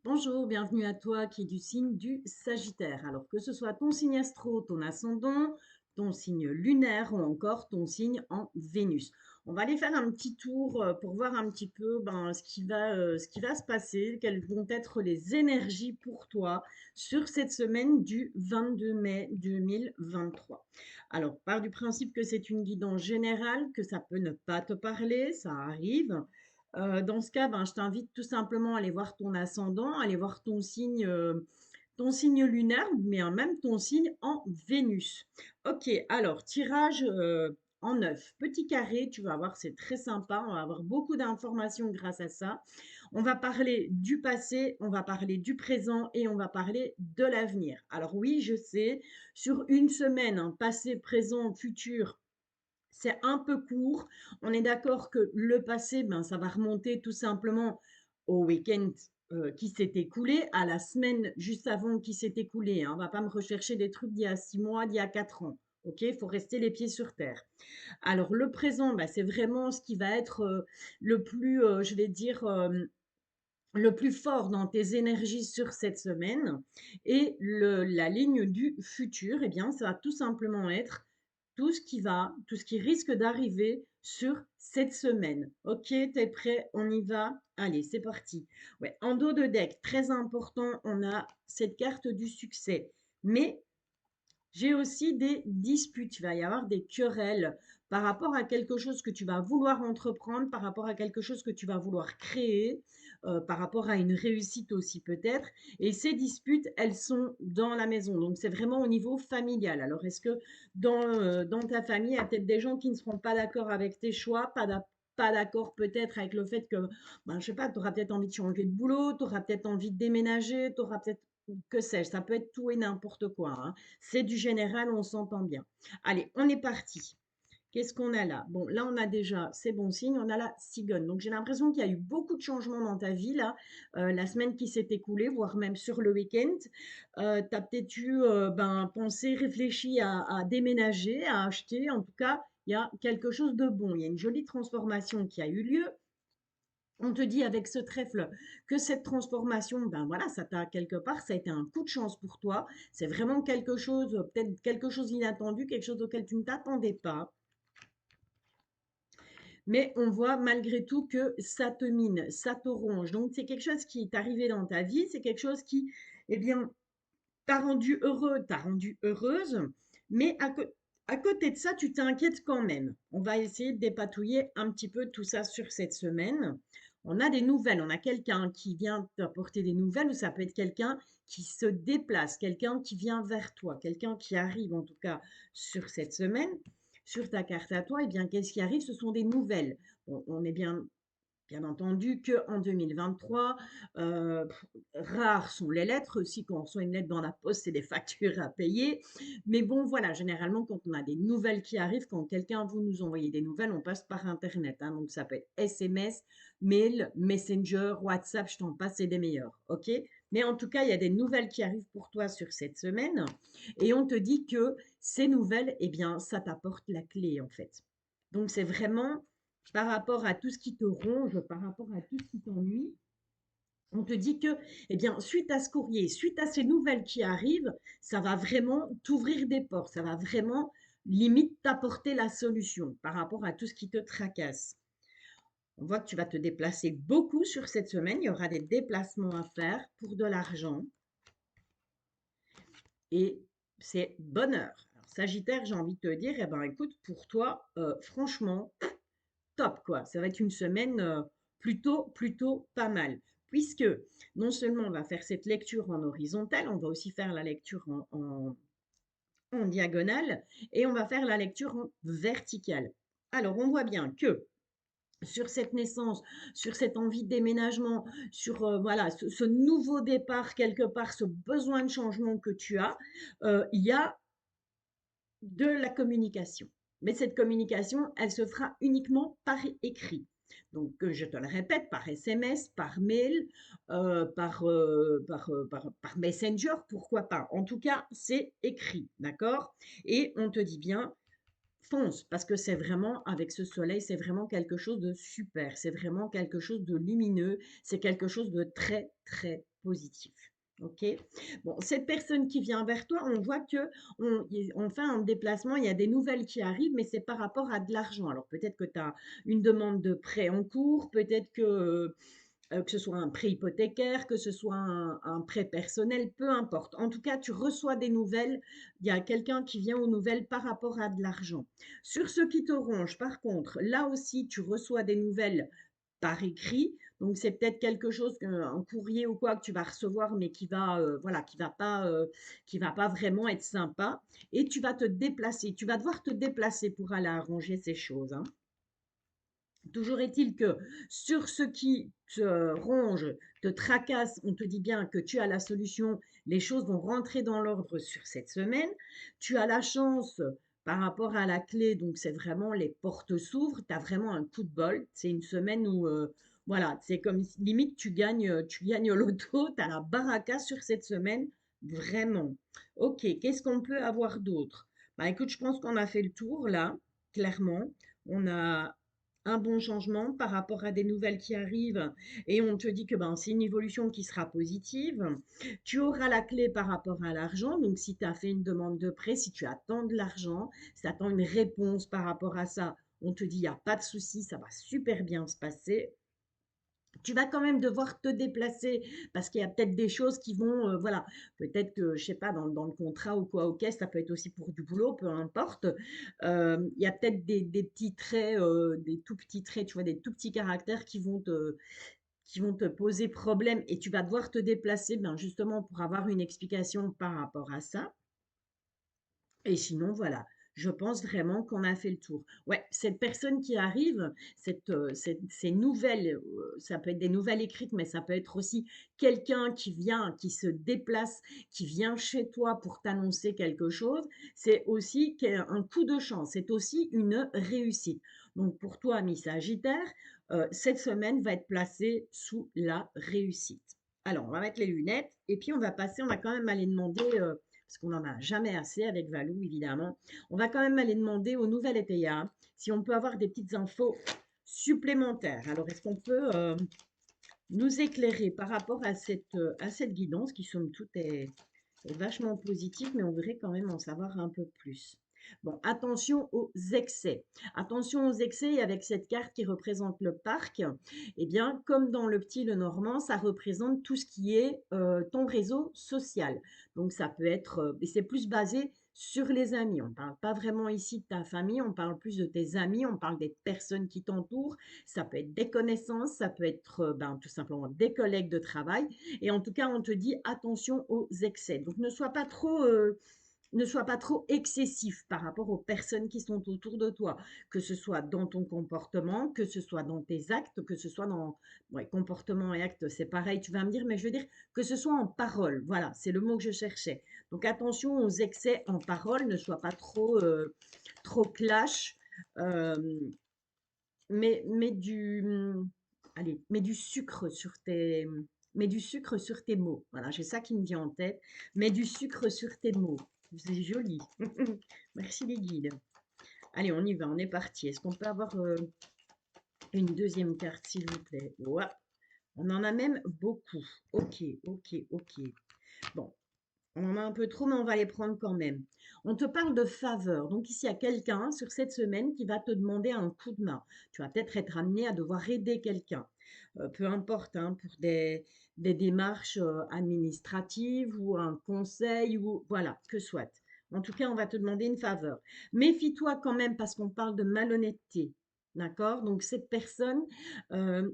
Bonjour, bienvenue à toi qui est du signe du Sagittaire. Alors que ce soit ton signe astro, ton ascendant, ton signe lunaire ou encore ton signe en Vénus. On va aller faire un petit tour pour voir un petit peu ce qui va se passer, quelles vont être les énergies pour toi sur cette semaine du 22 mai 2023. Alors, part du principe que c'est une guidance générale, que ça peut ne pas te parler, ça arrive. Dans ce cas, ben, je t'invite tout simplement à aller voir ton ascendant, à aller voir ton signe lunaire, mais même ton signe en Vénus. Ok, alors tirage en 9. Petit carré, tu vas voir, c'est très sympa. On va avoir beaucoup d'informations grâce à ça. On va parler du passé, on va parler du présent et on va parler de l'avenir. Alors oui, je sais, sur une semaine, hein, passé, présent, futur, c'est un peu court. On est d'accord que le passé, ben, ça va remonter tout simplement au week-end qui s'est écoulé, à la semaine juste avant qui s'est écoulée. Hein. On ne va pas me rechercher des trucs d'il y a 6 mois, d'il y a 4 ans. Ok, il faut rester les pieds sur terre. Alors le présent, ben, c'est vraiment ce qui va être le plus, je vais dire, le plus fort dans tes énergies sur cette semaine. Et la ligne du futur, eh bien, ça va tout simplement être tout ce qui risque d'arriver sur cette semaine. Ok, t'es prêt? On y va? Allez, c'est parti. Ouais, en dos de deck, très important, on a cette carte du succès. Mais j'ai aussi des disputes, il va y avoir des querelles par rapport à quelque chose que tu vas vouloir entreprendre, par rapport à quelque chose que tu vas vouloir créer, par rapport à une réussite aussi peut-être. Et ces disputes, elles sont dans la maison. Donc c'est vraiment au niveau familial. Alors est-ce que dans ta famille, il y a peut-être des gens qui ne seront pas d'accord avec tes choix, pas d'accord peut-être avec le fait que, ben, je sais pas, tu auras peut-être envie de changer de boulot, tu auras peut-être envie de déménager, tu auras peut-être, que sais-je, ça peut être tout et n'importe quoi. Hein. C'est du général, on s'entend bien. Allez, on est parti. Qu'est-ce qu'on a là? Bon, là, on a déjà, c'est bon signe, on a la cigogne. Donc, j'ai l'impression qu'il y a eu beaucoup de changements dans ta vie, là, la semaine qui s'est écoulée, voire même sur le week-end. Tu as peut-être eu, ben, pensé, réfléchi à déménager, à acheter. En tout cas, il y a quelque chose de bon. Il y a une jolie transformation qui a eu lieu. On te dit avec ce trèfle que cette transformation, ben voilà, ça t'a quelque part, ça a été un coup de chance pour toi. C'est vraiment quelque chose, peut-être quelque chose d'inattendu, quelque chose auquel tu ne t'attendais pas. Mais on voit malgré tout que ça te mine, ça te ronge. Donc c'est quelque chose qui est arrivé dans ta vie, c'est quelque chose qui, eh bien, t'a rendu heureux, t'a rendu heureuse. Mais à côté de ça, tu t'inquiètes quand même. On va essayer de dépatouiller un petit peu tout ça sur cette semaine. On a des nouvelles, on a quelqu'un qui vient t'apporter des nouvelles ou ça peut être quelqu'un qui se déplace, quelqu'un qui vient vers toi, quelqu'un qui arrive en tout cas sur cette semaine, sur ta carte à toi. Et bien, qu'est-ce qui arrive? Ce sont des nouvelles. Bon, on est bien entendu qu'en 2023, rares sont les lettres. Si quand on reçoit une lettre dans la poste, c'est des factures à payer. Mais bon, voilà, généralement, quand on a des nouvelles qui arrivent, quand quelqu'un veut nous envoyer des nouvelles, on passe par Internet. Hein, donc, ça peut être SMS, mail, Messenger, WhatsApp, je t'en passe, c'est des meilleurs. OK? Mais en tout cas, il y a des nouvelles qui arrivent pour toi sur cette semaine. Et on te dit que ces nouvelles, eh bien, ça t'apporte la clé, en fait. Donc, c'est vraiment par rapport à tout ce qui te ronge, par rapport à tout ce qui t'ennuie, on te dit que, eh bien, suite à ce courrier, suite à ces nouvelles qui arrivent, ça va vraiment t'ouvrir des portes, ça va vraiment limite t'apporter la solution par rapport à tout ce qui te tracasse. On voit que tu vas te déplacer beaucoup sur cette semaine, il y aura des déplacements à faire pour de l'argent et c'est bonheur. Alors, Sagittaire, j'ai envie de te dire, eh ben, écoute, pour toi, franchement, top, quoi. Ça va être une semaine plutôt pas mal. Puisque non seulement on va faire cette lecture en horizontal, on va aussi faire la lecture en diagonale et on va faire la lecture en verticale. Alors, on voit bien que sur cette naissance, sur cette envie de déménagement, sur voilà, ce nouveau départ quelque part, ce besoin de changement que tu as, il y a de la communication. Mais cette communication, elle se fera uniquement par écrit. Donc, je te le répète, par SMS, par mail, par Messenger, pourquoi pas. En tout cas, c'est écrit, d'accord? Et on te dit bien, fonce, parce que c'est vraiment, avec ce soleil, c'est vraiment quelque chose de super, c'est vraiment quelque chose de lumineux, c'est quelque chose de très, très positif. OK? Bon, cette personne qui vient vers toi, on voit que on fait un déplacement, il y a des nouvelles qui arrivent, mais c'est par rapport à de l'argent. Alors peut-être que tu as une demande de prêt en cours, peut-être que ce soit un prêt hypothécaire, que ce soit un prêt personnel, peu importe. En tout cas, tu reçois des nouvelles, il y a quelqu'un qui vient aux nouvelles par rapport à de l'argent. Sur ce qui te ronge, par contre, là aussi, tu reçois des nouvelles par écrit. Donc, c'est peut-être quelque chose, un courrier ou quoi que tu vas recevoir, mais qui va, voilà, qui va pas vraiment être sympa. Et tu vas te déplacer. Tu vas devoir te déplacer pour aller arranger ces choses, hein. Toujours est-il que sur ce qui te ronge, te tracasse, on te dit bien que tu as la solution, les choses vont rentrer dans l'ordre sur cette semaine. Tu as la chance par rapport à la clé, donc c'est vraiment les portes s'ouvrent, tu as vraiment un coup de bol. C'est une semaine où, voilà, c'est comme limite tu gagnes au loto, tu as la baraka sur cette semaine, vraiment. Ok, qu'est-ce qu'on peut avoir d'autre? Bah écoute, je pense qu'on a fait le tour là, clairement. On a un bon changement par rapport à des nouvelles qui arrivent et on te dit que ben, c'est une évolution qui sera positive. Tu auras la clé par rapport à l'argent. Donc, si tu as fait une demande de prêt, si tu attends de l'argent, si tu attends une réponse par rapport à ça, on te dit, il n'y a pas de souci, ça va super bien se passer. Tu vas quand même devoir te déplacer parce qu'il y a peut-être des choses qui vont, voilà, peut-être que, je sais pas, dans le contrat ou quoi, ok, ça peut être aussi pour du boulot, peu importe. Il y a peut-être des petits traits, des tout petits traits, tu vois, des tout petits caractères qui vont te poser problème et tu vas devoir te déplacer, ben, justement pour avoir une explication par rapport à ça. Et sinon, voilà, je pense vraiment qu'on a fait le tour. Ouais, cette personne qui arrive, ces nouvelles, ça peut être des nouvelles écrites, mais ça peut être aussi quelqu'un qui vient, qui se déplace, qui vient chez toi pour t'annoncer quelque chose. C'est aussi un coup de chance, c'est aussi une réussite. Donc pour toi, ami Sagittaire, cette semaine va être placée sous la réussite. Alors, on va mettre les lunettes et puis on va passer, on va quand même aller demander parce qu'on n'en a jamais assez avec Valou, évidemment. On va quand même aller demander au nouvel ETA si on peut avoir des petites infos supplémentaires. Alors, est-ce qu'on peut nous éclairer par rapport à cette guidance qui, somme toute, est vachement positive, mais on voudrait quand même en savoir un peu plus. Bon, attention aux excès. Attention aux excès, et avec cette carte qui représente le parc, eh bien, comme dans le petit Lenormand, ça représente tout ce qui est ton réseau social. Donc, ça peut être, et c'est plus basé sur les amis. On ne parle pas vraiment ici de ta famille, on parle plus de tes amis, on parle des personnes qui t'entourent. Ça peut être des connaissances, ça peut être ben, tout simplement des collègues de travail. Et en tout cas, on te dit attention aux excès. Donc, ne sois pas trop excessif par rapport aux personnes qui sont autour de toi, que ce soit dans ton comportement, que ce soit dans tes actes, que ce soit dans ouais, comportement et acte, c'est pareil, tu vas me dire, mais je veux dire que ce soit en parole. Voilà, c'est le mot que je cherchais. Donc attention aux excès en parole, ne sois pas trop clash, euh, mets allez, mets du sucre sur tes mots. Voilà, j'ai ça qui me vient en tête. Mets du sucre sur tes mots. C'est joli. Merci les guides. Allez, on y va, on est parti. Est-ce qu'on peut avoir une deuxième carte, s'il vous plaît? Ouais. On en a même beaucoup. Ok, ok, ok. Bon, on en a un peu trop, mais on va les prendre quand même. On te parle de faveur. Donc ici, il y a quelqu'un sur cette semaine qui va te demander un coup de main. Tu vas peut-être être amené à devoir aider quelqu'un. Peu importe, hein, pour des démarches administratives ou un conseil ou voilà, que soit. En tout cas, on va te demander une faveur. Méfie-toi quand même parce qu'on parle de malhonnêteté. D'accord? Donc cette personne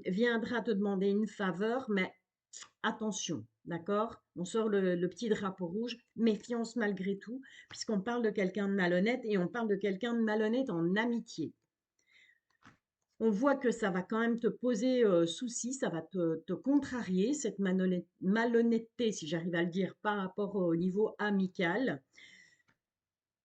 viendra te demander une faveur, mais attention, d'accord? On sort le petit drapeau rouge, méfiance malgré tout, puisqu'on parle de quelqu'un de malhonnête et on parle de quelqu'un de malhonnête en amitié. On voit que ça va quand même te poser souci, ça va te contrarier, cette malhonnêteté, si j'arrive à le dire, par rapport au niveau amical.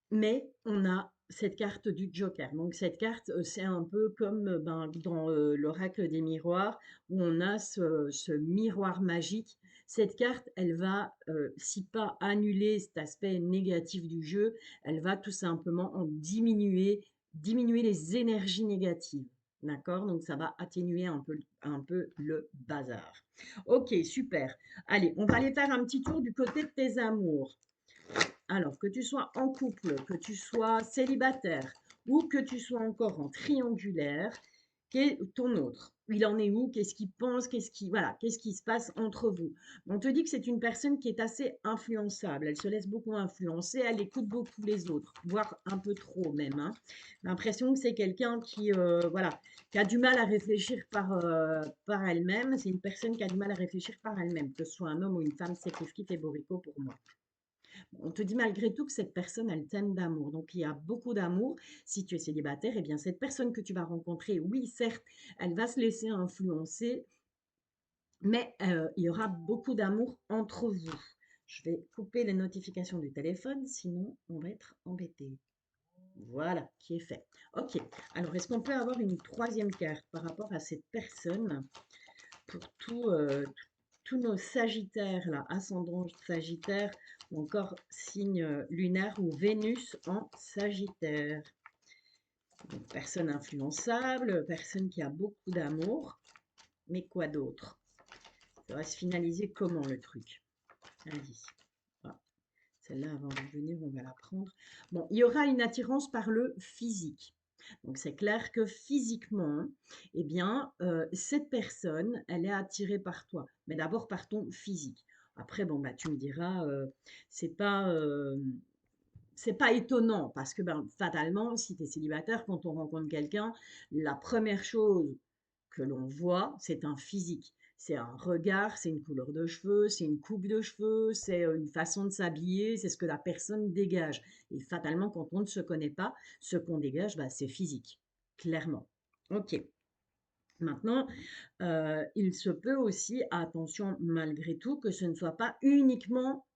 Mais on a cette carte du Joker. Donc cette carte, c'est un peu comme ben, dans l'oracle des miroirs, où on a ce miroir magique. Cette carte, elle va, si pas annuler cet aspect négatif du jeu, elle va tout simplement en diminuer diminuer les énergies négatives. D'accord? Donc, ça va atténuer un peu le bazar. Ok, super. Allez, on va aller faire un petit tour du côté de tes amours. Alors, que tu sois en couple, que tu sois célibataire ou que tu sois encore en triangulaire, qu'est ton autre? Il en est où? Qu'est-ce qu'il pense? Qu'est-ce qui se passe entre vous? On te dit que c'est une personne qui est assez influençable. Elle se laisse beaucoup influencer. Elle écoute beaucoup les autres, voire un peu trop même, hein. L'impression que c'est quelqu'un qui, voilà, qui a du mal à réfléchir par elle-même. C'est une personne qui a du mal à réfléchir par elle-même, que ce soit un homme ou une femme, c'est kiff et borico pour moi. On te dit malgré tout que cette personne, elle t'aime d'amour. Donc, il y a beaucoup d'amour. Si tu es célibataire, eh bien, cette personne que tu vas rencontrer, oui, certes, elle va se laisser influencer, mais il y aura beaucoup d'amour entre vous. Je vais couper les notifications du téléphone, sinon on va être embêté. Voilà, qui est fait. Ok, alors est-ce qu'on peut avoir une troisième carte par rapport à cette personne pour tous nos sagittaires, là, ascendant sagittaire, ou encore signe lunaire ou Vénus en sagittaire. Donc, personne influençable, personne qui a beaucoup d'amour, mais quoi d'autre? Ça va se finaliser comment le truc? Allez, voilà. Celle-là, avant de venir, on va la prendre. Bon, il y aura une attirance par le physique. Donc, c'est clair que physiquement, eh bien, cette personne, elle est attirée par toi, mais d'abord par ton physique. Après, bon, bah, tu me diras, c'est pas, c'est pas étonnant parce que, ben, fatalement, si tu es célibataire, quand on rencontre quelqu'un, la première chose que l'on voit, c'est un physique. C'est un regard, c'est une couleur de cheveux, c'est une coupe de cheveux, c'est une façon de s'habiller, c'est ce que la personne dégage. Et fatalement, quand on ne se connaît pas, ce qu'on dégage, bah, c'est physique, clairement. Ok. Maintenant, il se peut aussi, attention malgré tout, que ce ne soit pas uniquement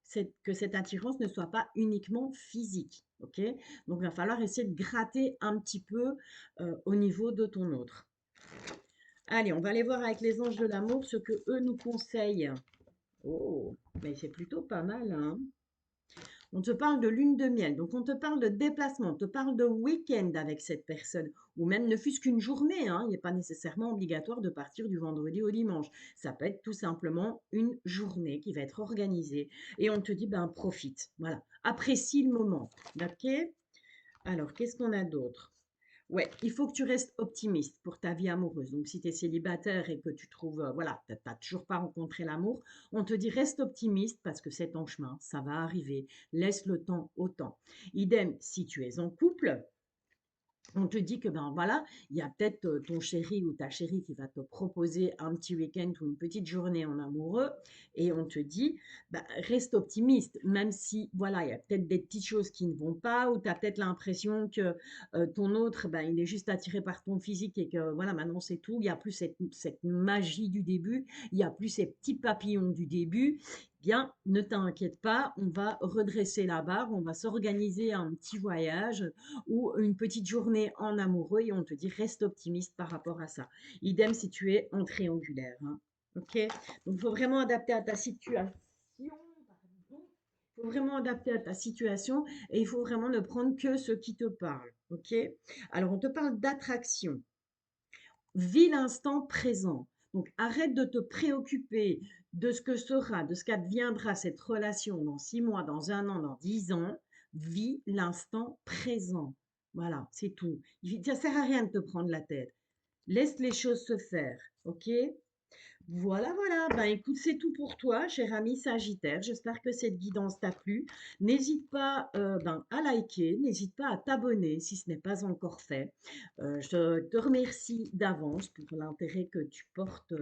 que cette attirance ne soit pas uniquement physique. Ok? Donc, il va falloir essayer de gratter un petit peu au niveau de ton autre. Allez, on va aller voir avec les anges de l'amour ce que eux nous conseillent. Oh, mais c'est plutôt pas mal, hein? On te parle de lune de miel, donc on te parle de déplacement, on te parle de week-end avec cette personne, ou même ne fût-ce qu'une journée, hein. Il n'est pas nécessairement obligatoire de partir du vendredi au dimanche. Ça peut être tout simplement une journée qui va être organisée. Et on te dit, ben profite, voilà, apprécie le moment. Ok? Alors, qu'est-ce qu'on a d'autre? Ouais, il faut que tu restes optimiste pour ta vie amoureuse. Donc, si tu es célibataire et que tu trouves, voilà, tu n'as toujours pas rencontré l'amour, on te dit reste optimiste parce que c'est en chemin, ça va arriver. Laisse le temps au temps. Idem, si tu es en couple, on te dit que ben voilà, il y a peut-être ton chéri ou ta chérie qui va te proposer un petit week-end ou une petite journée en amoureux et on te dit bah, reste optimiste, même si voilà, il y a peut-être des petites choses qui ne vont pas ou tu as peut-être l'impression que ton autre, ben, il est juste attiré par ton physique et que voilà, maintenant c'est tout, il n'y a plus cette magie du début, il n'y a plus ces petits papillons du début. Bien, ne t'inquiète pas, on va redresser la barre, on va s'organiser un petit voyage ou une petite journée en amoureux et on te dit reste optimiste par rapport à ça. Idem si tu es en triangulaire, hein. Ok? Donc, il faut vraiment adapter à ta situation. Pardon. Il faut vraiment adapter à ta situation et il faut vraiment ne prendre que ce qui te parle. Ok? Alors, on te parle d'attraction. Vis l'instant présent. Donc, arrête de te préoccuper de ce que sera, de ce qu'adviendra cette relation dans 6 mois, dans un an, dans 10 ans. Vis l'instant présent. Voilà, c'est tout. Ça ne sert à rien de te prendre la tête. Laisse les choses se faire. OK? Voilà, voilà. Ben, écoute, c'est tout pour toi, cher ami Sagittaire. J'espère que cette guidance t'a plu. N'hésite pas ben, à liker, n'hésite pas à t'abonner si ce n'est pas encore fait. Je te remercie d'avance pour l'intérêt que tu portes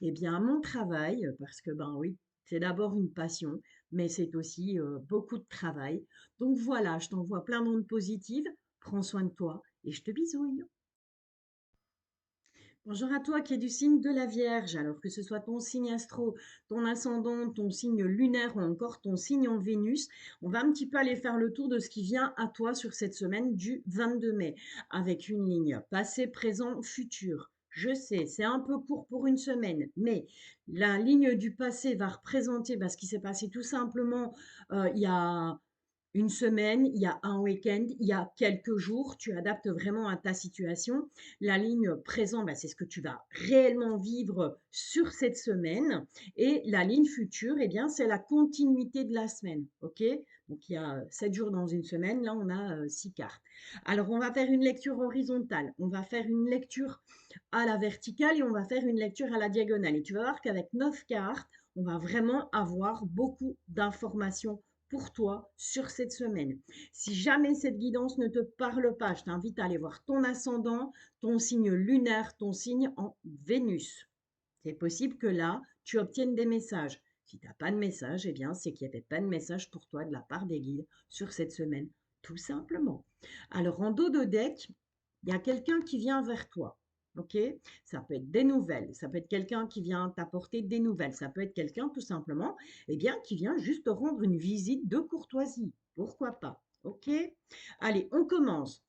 eh bien, à mon travail, parce que ben oui, c'est d'abord une passion, mais c'est aussi beaucoup de travail. Donc voilà, je t'envoie plein d'ondes positives. Prends soin de toi et je te bisouille. Bonjour à toi qui es du signe de la Vierge, alors que ce soit ton signe astro, ton ascendant, ton signe lunaire ou encore ton signe en Vénus, on va un petit peu aller faire le tour de ce qui vient à toi sur cette semaine du 22 mai, avec une ligne passé, présent, futur. Je sais, c'est un peu court pour une semaine, mais la ligne du passé va représenter ce qui s'est passé tout simplement il y a une semaine, il y a un week-end, il y a quelques jours, tu adaptes vraiment à ta situation. La ligne présent, bah, c'est ce que tu vas réellement vivre sur cette semaine. Et la ligne future, eh bien, c'est la continuité de la semaine. OK? Donc, il y a 7 jours dans une semaine. Là, on a 6 cartes. Alors, on va faire une lecture horizontale. On va faire une lecture à la verticale et on va faire une lecture à la diagonale. Et tu vas voir qu'avec 9 cartes, on va vraiment avoir beaucoup d'informations pour toi sur cette semaine. Si jamais cette guidance ne te parle pas, je t'invite à aller voir ton ascendant, ton signe lunaire, ton signe en Vénus. C'est possible que là, tu obtiennes des messages. Si tu n'as pas de message, eh bien, c'est qu'il n'y avait pas de message pour toi de la part des guides sur cette semaine, tout simplement. Alors, en dos de deck, il y a quelqu'un qui vient vers toi. OK? Ça peut être des nouvelles, ça peut être quelqu'un qui vient t'apporter des nouvelles, ça peut être quelqu'un tout simplement, eh bien, qui vient juste te rendre une visite de courtoisie. Pourquoi pas? OK? Allez, on commence.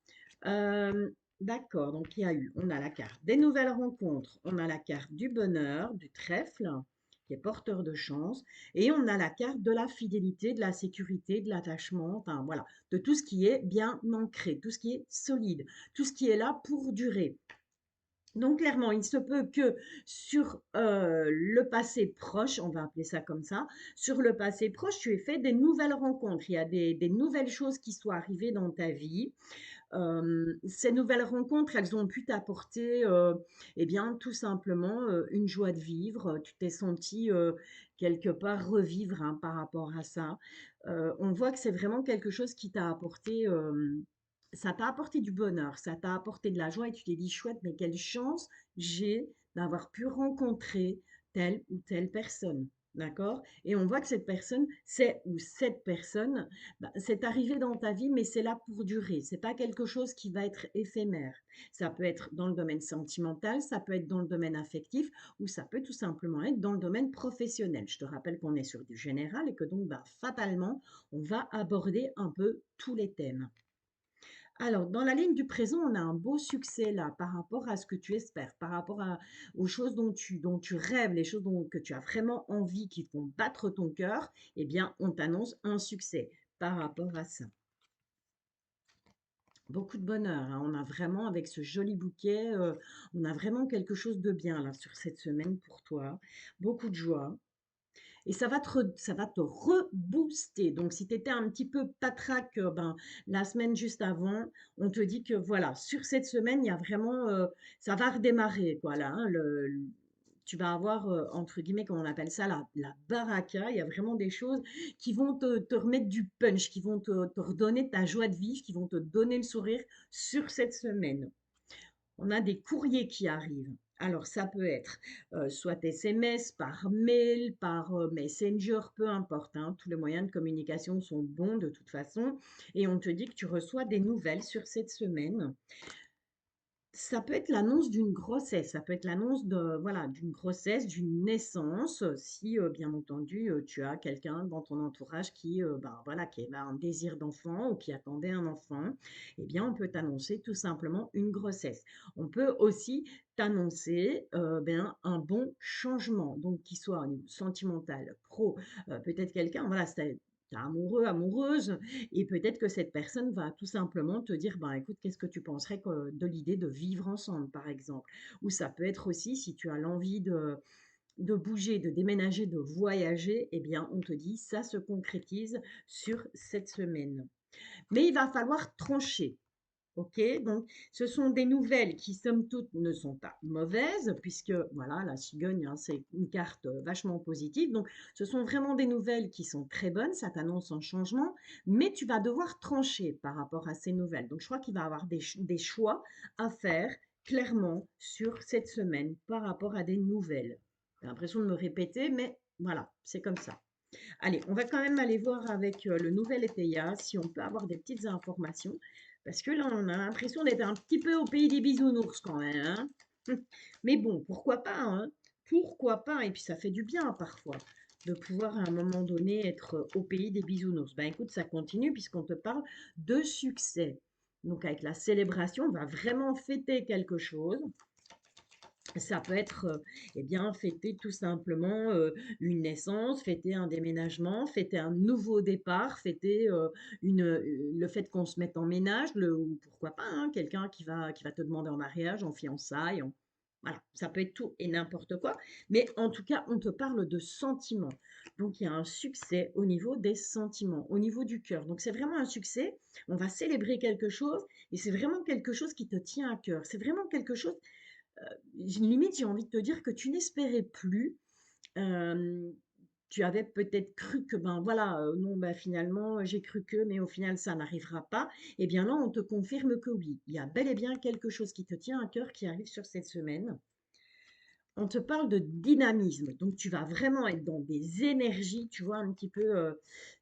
Euh, D'accord, donc il y a eu, on a la carte des nouvelles rencontres, on a la carte du bonheur, du trèfle, qui est porteur de chance, et on a la carte de la fidélité, de la sécurité, de l'attachement, enfin voilà, de tout ce qui est bien ancré, tout ce qui est solide, tout ce qui est là pour durer. Donc clairement, il se peut que sur le passé proche, on va appeler ça comme ça, sur le passé proche, tu aies fait des nouvelles rencontres, il y a des nouvelles choses qui sont arrivées dans ta vie. Ces nouvelles rencontres, elles ont pu t'apporter, eh bien, tout simplement une joie de vivre. Tu t'es senti quelque part revivre hein, par rapport à ça. On voit que c'est vraiment quelque chose qui t'a apporté, ça t'a apporté du bonheur, ça t'a apporté de la joie et tu t'es dit, chouette, mais quelle chance j'ai d'avoir pu rencontrer telle ou telle personne. D'accord? Et on voit que cette personne, c'est ou cette personne, bah, c'est arrivé dans ta vie, mais c'est là pour durer. C'est pas quelque chose qui va être éphémère. Ça peut être dans le domaine sentimental, ça peut être dans le domaine affectif, ou ça peut tout simplement être dans le domaine professionnel. Je te rappelle qu'on est sur du général et que donc, bah, fatalement, on va aborder un peu tous les thèmes. Alors, dans la ligne du présent, on a un beau succès là par rapport à ce que tu espères, par rapport aux choses dont tu rêves, les choses que tu as vraiment envie, qui font battre ton cœur, eh bien, on t'annonce un succès par rapport à ça. Beaucoup de bonheur, hein. On a vraiment, avec ce joli bouquet, on a vraiment quelque chose de bien là sur cette semaine pour toi. Beaucoup de joie. Et ça va te rebooster. Donc, si tu étais un petit peu patraque ben, la semaine juste avant, on te dit que voilà, sur cette semaine, il y a vraiment, ça va redémarrer. Quoi, là, hein, tu vas avoir, entre guillemets, comme on appelle ça, la baraka. Il y a vraiment des choses qui vont te remettre du punch, qui vont te redonner ta joie de vivre, qui vont te donner le sourire sur cette semaine. On a des courriers qui arrivent. Alors, ça peut être soit SMS, par mail, par Messenger, peu importe. Hein, tous les moyens de communication sont bons de toute façon. Et on te dit que tu reçois des nouvelles sur cette semaine. Ça peut être l'annonce d'une grossesse, ça peut être l'annonce de voilà, d'une grossesse, d'une naissance, si, bien entendu, tu as quelqu'un dans ton entourage qui, ben, voilà, qui avait un désir d'enfant ou qui attendait un enfant, eh bien, on peut t'annoncer tout simplement une grossesse. On peut aussi t'annoncer, ben, un bon changement, donc qu'il soit au niveau sentimental, pro, peut-être quelqu'un, voilà, c'est tu amoureux, amoureuse, et peut-être que cette personne va tout simplement te dire, ben écoute, qu'est-ce que tu penserais de l'idée de vivre ensemble, par exemple. Ou ça peut être aussi, si tu as l'envie de bouger, de déménager, de voyager, eh bien, on te dit, ça se concrétise sur cette semaine. Mais il va falloir trancher. OK, donc ce sont des nouvelles qui, somme toute, ne sont pas mauvaises, puisque voilà, la cigogne, hein, c'est une carte vachement positive. Donc, ce sont vraiment des nouvelles qui sont très bonnes, ça t'annonce un changement, mais tu vas devoir trancher par rapport à ces nouvelles. Donc, je crois qu'il va y avoir des choix à faire clairement sur cette semaine par rapport à des nouvelles. J'ai l'impression de me répéter, mais voilà, c'est comme ça. Allez, on va quand même aller voir avec le nouvel EPIA si on peut avoir des petites informations. Parce que là, on a l'impression d'être un petit peu au pays des bisounours quand même. Hein. Mais bon, pourquoi pas, hein? Pourquoi pas? Et puis ça fait du bien parfois de pouvoir à un moment donné être au pays des bisounours. Ben écoute, ça continue puisqu'on te parle de succès. Donc avec la célébration, on va vraiment fêter quelque chose. Ça peut être, eh bien, fêter tout simplement, une naissance, fêter un déménagement, fêter un nouveau départ, fêter, le fait qu'on se mette en ménage, ou pourquoi pas, hein, quelqu'un qui va te demander en mariage, en fiançailles, voilà, ça peut être tout et n'importe quoi, mais en tout cas, on te parle de sentiments. Donc il y a un succès au niveau des sentiments, au niveau du cœur. Donc c'est vraiment un succès, on va célébrer quelque chose et c'est vraiment quelque chose qui te tient à cœur. C'est vraiment quelque chose limite, j'ai envie de te dire que tu n'espérais plus. Hem, Tu avais peut-être cru que, ben, voilà, non, bah, finalement, j'ai cru que, mais au final, ça n'arrivera pas. Et bien là, on te confirme que oui, il y a bel et bien quelque chose qui te tient à cœur qui arrive sur cette semaine. On te parle de dynamisme, donc tu vas vraiment être dans des énergies, tu vois un petit peu,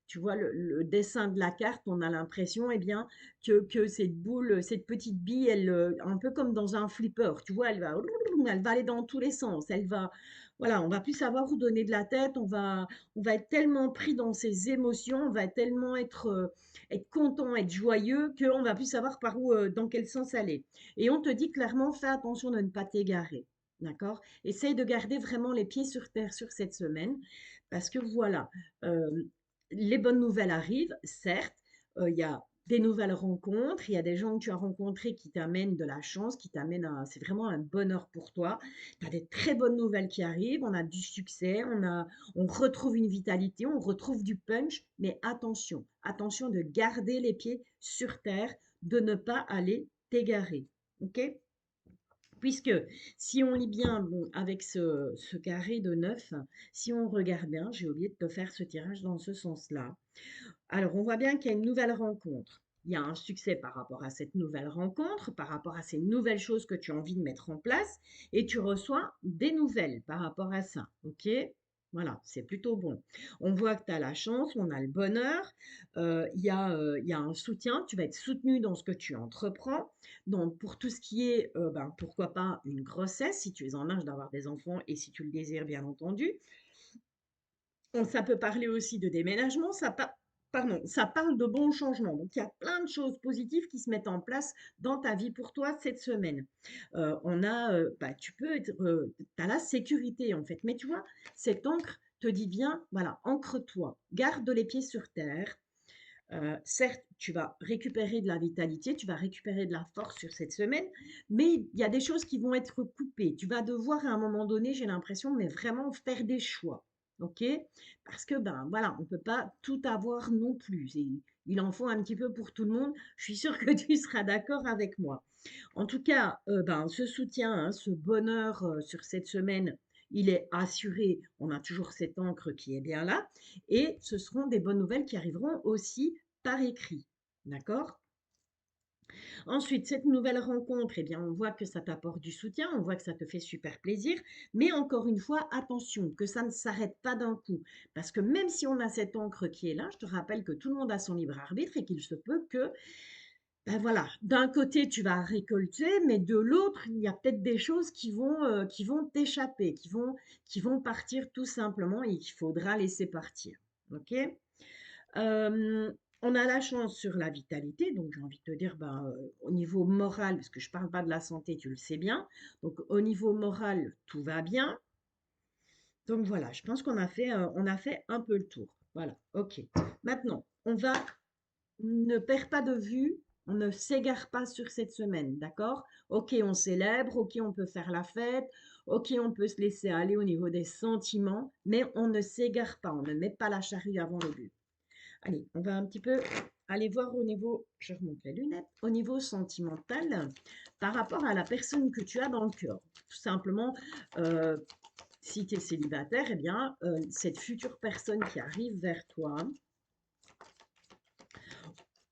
tu vois le dessin de la carte, on a l'impression, eh bien, que cette boule, cette petite bille, elle, un peu comme dans un flipper, tu vois, elle va aller dans tous les sens, elle va, voilà, on va plus savoir où donner de la tête, on va être tellement pris dans ses émotions, on va tellement être content, être joyeux, qu'on va plus savoir par où, dans quel sens aller. Et on te dit clairement, fais attention de ne pas t'égarer. D'accord? Essaye de garder vraiment les pieds sur terre sur cette semaine parce que voilà, les bonnes nouvelles arrivent, certes, il y a des nouvelles rencontres, il y a des gens que tu as rencontrés qui t'amènent de la chance, qui t'amènent c'est vraiment un bonheur pour toi. Tu as des très bonnes nouvelles qui arrivent, on a du succès, on retrouve une vitalité, on retrouve du punch, mais attention, attention de garder les pieds sur terre, de ne pas aller t'égarer. OK? Puisque si on lit bien, bon, avec ce carré de 9, si on regarde bien, j'ai oublié de te faire ce tirage dans ce sens-là. Alors, on voit bien qu'il y a une nouvelle rencontre. Il y a un succès par rapport à cette nouvelle rencontre, par rapport à ces nouvelles choses que tu as envie de mettre en place, et tu reçois des nouvelles par rapport à ça. OK? Voilà, c'est plutôt bon. On voit que tu as la chance, on a le bonheur, il y a un soutien, tu vas être soutenu dans ce que tu entreprends. Donc, pour tout ce qui est, ben, pourquoi pas une grossesse, si tu es en âge d'avoir des enfants et si tu le désires, bien entendu. Ça peut parler aussi de déménagement, pardon, ça parle de bons changements. Donc, il y a plein de choses positives qui se mettent en place dans ta vie pour toi cette semaine. Bah, tu peux être, tu as la sécurité en fait. Mais tu vois, cette encre te dit bien, voilà, ancre-toi, garde les pieds sur terre. Certes, tu vas récupérer de la vitalité, tu vas récupérer de la force sur cette semaine, mais il y a des choses qui vont être coupées. Tu vas devoir à un moment donné, j'ai l'impression, mais vraiment faire des choix. OK? Parce que, ben voilà, on ne peut pas tout avoir non plus. Il en faut un petit peu pour tout le monde. Je suis sûre que tu seras d'accord avec moi. En tout cas, ben, ce soutien, hein, ce bonheur sur cette semaine, il est assuré. On a toujours cette encre qui est bien là. Et ce seront des bonnes nouvelles qui arriveront aussi par écrit. D'accord? Ensuite, cette nouvelle rencontre, eh bien, on voit que ça t'apporte du soutien, on voit que ça te fait super plaisir, mais encore une fois, attention, que ça ne s'arrête pas d'un coup. Parce que même si on a cette encre qui est là, je te rappelle que tout le monde a son libre arbitre et qu'il se peut que, ben voilà, d'un côté, tu vas récolter, mais de l'autre, il y a peut-être des choses qui vont t'échapper, qui vont partir tout simplement et qu'il faudra laisser partir. OK? On a la chance sur la vitalité, donc j'ai envie de te dire, ben, au niveau moral, parce que je ne parle pas de la santé, tu le sais bien. Donc au niveau moral, tout va bien. Donc voilà, je pense qu'on a fait un peu le tour. Voilà, ok. Maintenant, ne perds pas de vue, on ne s'égare pas sur cette semaine, d'accord? Ok, on célèbre, ok, on peut faire la fête, ok, on peut se laisser aller au niveau des sentiments, mais on ne s'égare pas, on ne met pas la charrue avant le but. Allez, on va un petit peu aller voir au niveau, je remonte les lunettes, au niveau sentimental, par rapport à la personne que tu as dans le cœur. Tout simplement, euh, si tu es célibataire, eh bien, cette future personne qui arrive vers toi,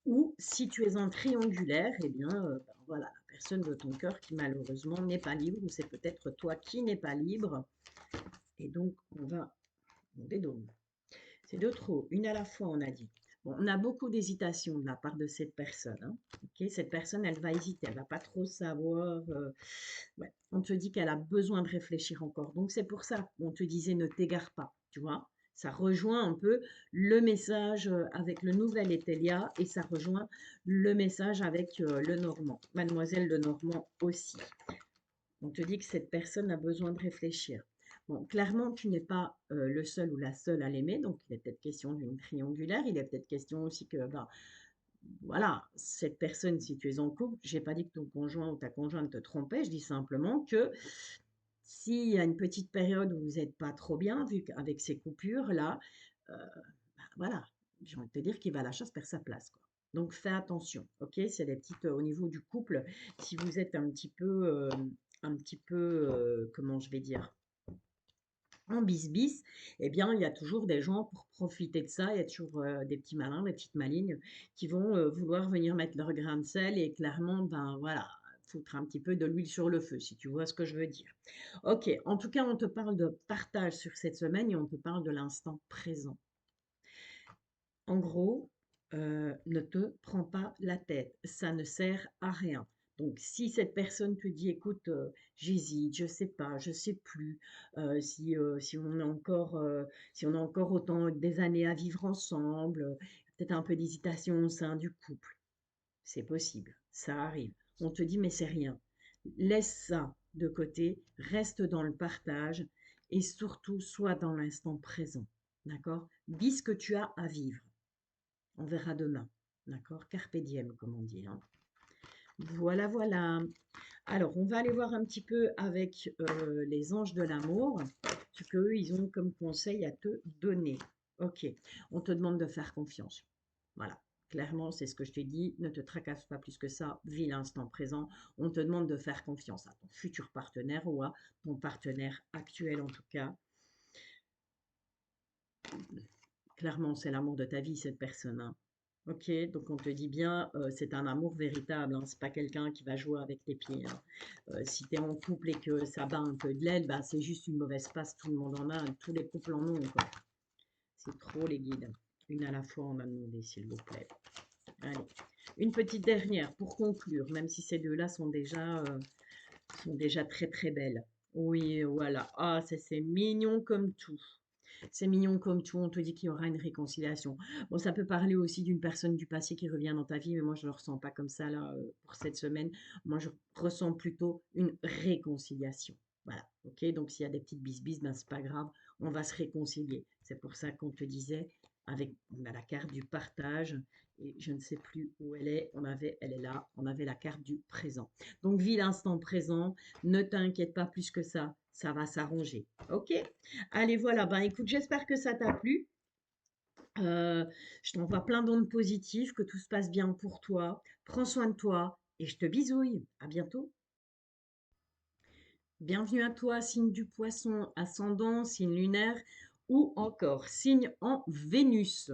ou si tu es en triangulaire, eh bien, ben voilà, la personne de ton cœur qui malheureusement n'est pas libre, ou c'est peut-être toi qui n'es pas libre. Et donc, on va des dômes. C'est deux trop, une à la fois, on a dit. Bon, on a beaucoup d'hésitation de la part de cette personne, hein. Ok, cette personne, elle va hésiter, elle va pas trop savoir. Ouais, on te dit qu'elle a besoin de réfléchir encore. Donc c'est pour ça qu'on te disait ne t'égare pas, tu vois. Ça rejoint un peu le message avec le nouvel Etelia et ça rejoint le message avec le Normand, Mademoiselle de Normand aussi. On te dit que cette personne a besoin de réfléchir. Bon, clairement, tu n'es pas le seul ou la seule à l'aimer, donc il est peut-être question d'une triangulaire, il est peut-être question aussi que, ben, voilà, cette personne, si tu es en couple, j'ai pas dit que ton conjoint ou ta conjointe te trompait, je dis simplement que s'il y a une petite période où vous n'êtes pas trop bien, vu qu'avec ces coupures-là, bah, voilà, j'ai envie de te dire qu'il va à la chasse perd sa place, quoi. Donc fais attention, ok? C'est des petites, au niveau du couple, si vous êtes un petit peu, comment je vais dire, en bis-bis, eh bien, il y a toujours des gens pour profiter de ça. Il y a toujours des petits malins, des petites malignes qui vont vouloir venir mettre leur grain de sel et clairement, ben voilà, foutre un petit peu de l'huile sur le feu, si tu vois ce que je veux dire. Ok, en tout cas, on te parle de partage sur cette semaine et on te parle de l'instant présent. En gros, ne te prends pas la tête, ça ne sert à rien. Donc, si cette personne te dit, écoute, j'hésite, je sais pas, je sais plus, si on a encore, si on a encore autant des années à vivre ensemble, peut-être un peu d'hésitation au sein du couple, c'est possible, ça arrive. On te dit, mais c'est rien. Laisse ça de côté, reste dans le partage et surtout, sois dans l'instant présent. D'accord? Vis ce que tu as à vivre. On verra demain. D'accord? Carpe diem, comme on dit, hein. Voilà, voilà. Alors, on va aller voir un petit peu avec les anges de l'amour, ce qu'eux, ils ont comme conseil à te donner. Ok, on te demande de faire confiance. Voilà, clairement, c'est ce que je t'ai dit. Ne te tracasse pas plus que ça. Vis l'instant présent. On te demande de faire confiance à ton futur partenaire ou à ton partenaire actuel, en tout cas. Clairement, c'est l'amour de ta vie, cette personne, hein. Ok, donc on te dit bien, c'est un amour véritable, hein, c'est pas quelqu'un qui va jouer avec tes pieds, hein. Si tu es en couple et que ça bat un peu de l'aile, bah, c'est juste une mauvaise passe, tout le monde en a, tous les couples en ont, quoi. C'est trop les guides. Une à la fois, on m'a demandé, s'il vous plaît. Allez, une petite dernière pour conclure, même si ces deux-là sont déjà très très belles. Oui, voilà. Ah, c'est mignon comme tout. C'est mignon comme tout, on te dit qu'il y aura une réconciliation. Bon, ça peut parler aussi d'une personne du passé qui revient dans ta vie, mais moi je ne le ressens pas comme ça là pour cette semaine. Moi je ressens plutôt une réconciliation. Voilà, ok. Donc s'il y a des petites bisbis, ben c'est pas grave, on va se réconcilier. C'est pour ça qu'on te disait avec on a la carte du partage et je ne sais plus où elle est. Elle est là. On avait la carte du présent. Donc vis l'instant présent. Ne t'inquiète pas plus que ça va s'arranger. Ok? Allez, voilà. Ben, écoute, j'espère que ça t'a plu. Je t'envoie plein d'ondes positives, que tout se passe bien pour toi. Prends soin de toi et je te bisouille. À bientôt. Bienvenue à toi, signe du poisson, ascendant, signe lunaire ou encore signe en Vénus.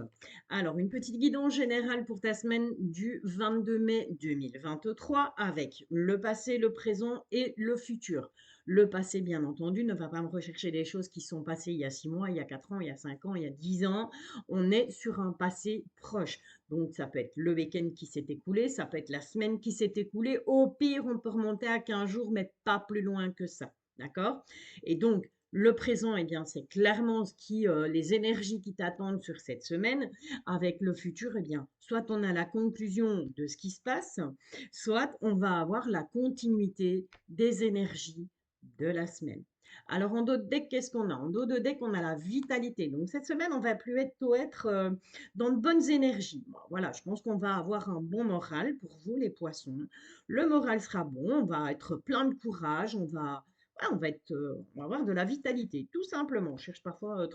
Alors, une petite guidance générale pour ta semaine du 22 mai 2023 avec le passé, le présent et le futur. Le passé, bien entendu, ne va pas me rechercher des choses qui sont passées il y a 6 mois, il y a 4 ans, il y a 5 ans, il y a 10 ans. On est sur un passé proche. Donc, ça peut être le week-end qui s'est écoulé, ça peut être la semaine qui s'est écoulée. Au pire, on peut remonter à 15 jours, mais pas plus loin que ça. D'accord? Et donc, le présent, eh bien, c'est clairement les énergies qui t'attendent sur cette semaine. Avec le futur, eh bien, soit on a la conclusion de ce qui se passe, soit on va avoir la continuité des énergies de la semaine. Alors, en dos de deck, qu'est-ce qu'on a? En dos de deck, on a la vitalité. Donc, cette semaine, on va plutôt être dans de bonnes énergies. Bon, voilà, je pense qu'on va avoir un bon moral pour vous, les poissons. Le moral sera bon, on va être plein de courage, ouais, on va avoir de la vitalité, tout simplement. Je cherche parfois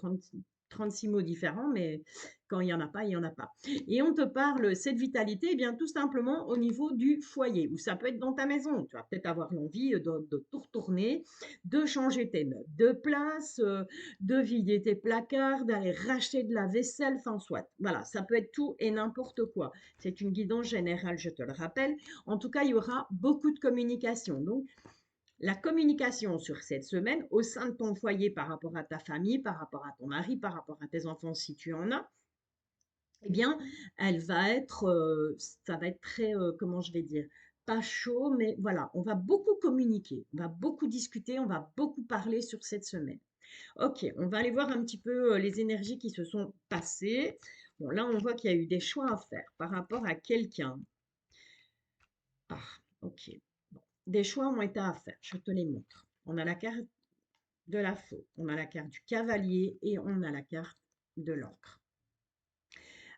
36 mots différents, mais quand il n'y en a pas, il n'y en a pas. Et on te parle, cette vitalité, eh bien, tout simplement au niveau du foyer, ou ça peut être dans ta maison. Tu vas peut-être avoir l'envie de tout retourner, de changer tes meubles de place, de vider tes placards, d'aller racheter de la vaisselle, enfin soit. Voilà, ça peut être tout et n'importe quoi. C'est une guidance générale, je te le rappelle. En tout cas, il y aura beaucoup de communication. Donc, la communication sur cette semaine au sein de ton foyer par rapport à ta famille, par rapport à ton mari, par rapport à tes enfants si tu en as, eh bien, ça va être très, comment je vais dire, pas chaud, mais voilà, on va beaucoup communiquer, on va beaucoup discuter, on va beaucoup parler sur cette semaine. Ok, on va aller voir un petit peu les énergies qui se sont passées. Bon, là, on voit qu'il y a eu des choix à faire par rapport à quelqu'un. Ah, ok. des choix ont été à faire. Je te les montre. On a la carte de la faux, on a la carte du cavalier et on a la carte de l'encre.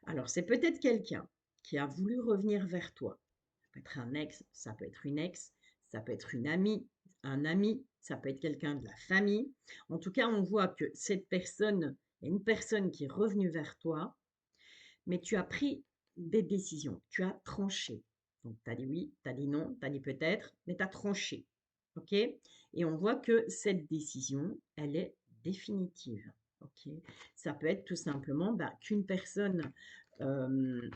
Alors, c'est peut-être quelqu'un qui a voulu revenir vers toi. Ça peut être un ex, ça peut être une ex, ça peut être une amie, un ami, ça peut être quelqu'un de la famille. En tout cas, on voit que cette personne est une personne qui est revenue vers toi, mais tu as pris des décisions, tu as tranché. Donc, tu as dit oui, tu as dit non, tu as dit peut-être, mais tu as tranché. OK? Et on voit que cette décision, elle est définitive. OK? Ça peut être tout simplement qu'une personne, euh,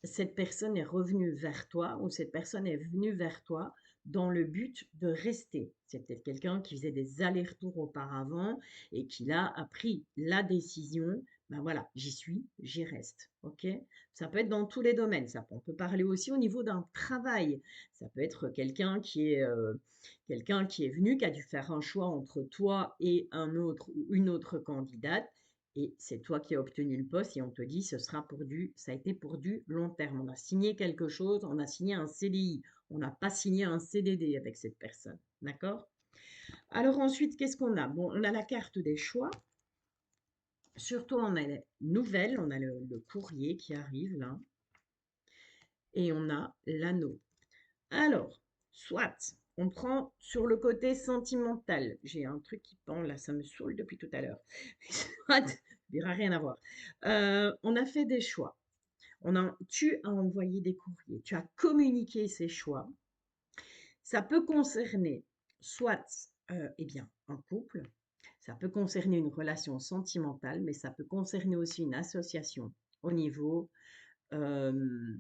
cette personne est revenue vers toi ou cette personne est venue vers toi dans le but de rester. C'est peut-être quelqu'un qui faisait des allers-retours auparavant et qui là a pris la décision, ben voilà, j'y suis, j'y reste. Ok? Ça peut être dans tous les domaines. On peut parler aussi au niveau d'un travail. Ça peut être quelqu'un qui est venu, qui a dû faire un choix entre toi et un autre ou une autre candidate et c'est toi qui as obtenu le poste et on te dit ça a été pour du long terme. On a signé quelque chose, on a signé un CDI, on n'a pas signé un CDD avec cette personne. D'accord? Alors ensuite, qu'est-ce qu'on a? Bon, on a la carte des choix. Surtout, on a les nouvelles, on a le courrier qui arrive là. Et on a l'anneau. Alors, soit on prend sur le côté sentimental. J'ai un truc qui pend là, ça me saoule depuis tout à l'heure. Soit, il n'y aura rien à voir. On a fait des choix. Tu as envoyé des courriers, tu as communiqué ces choix. Ça peut concerner soit eh bien, un couple, ça peut concerner une relation sentimentale, mais ça peut concerner aussi une association au niveau euh,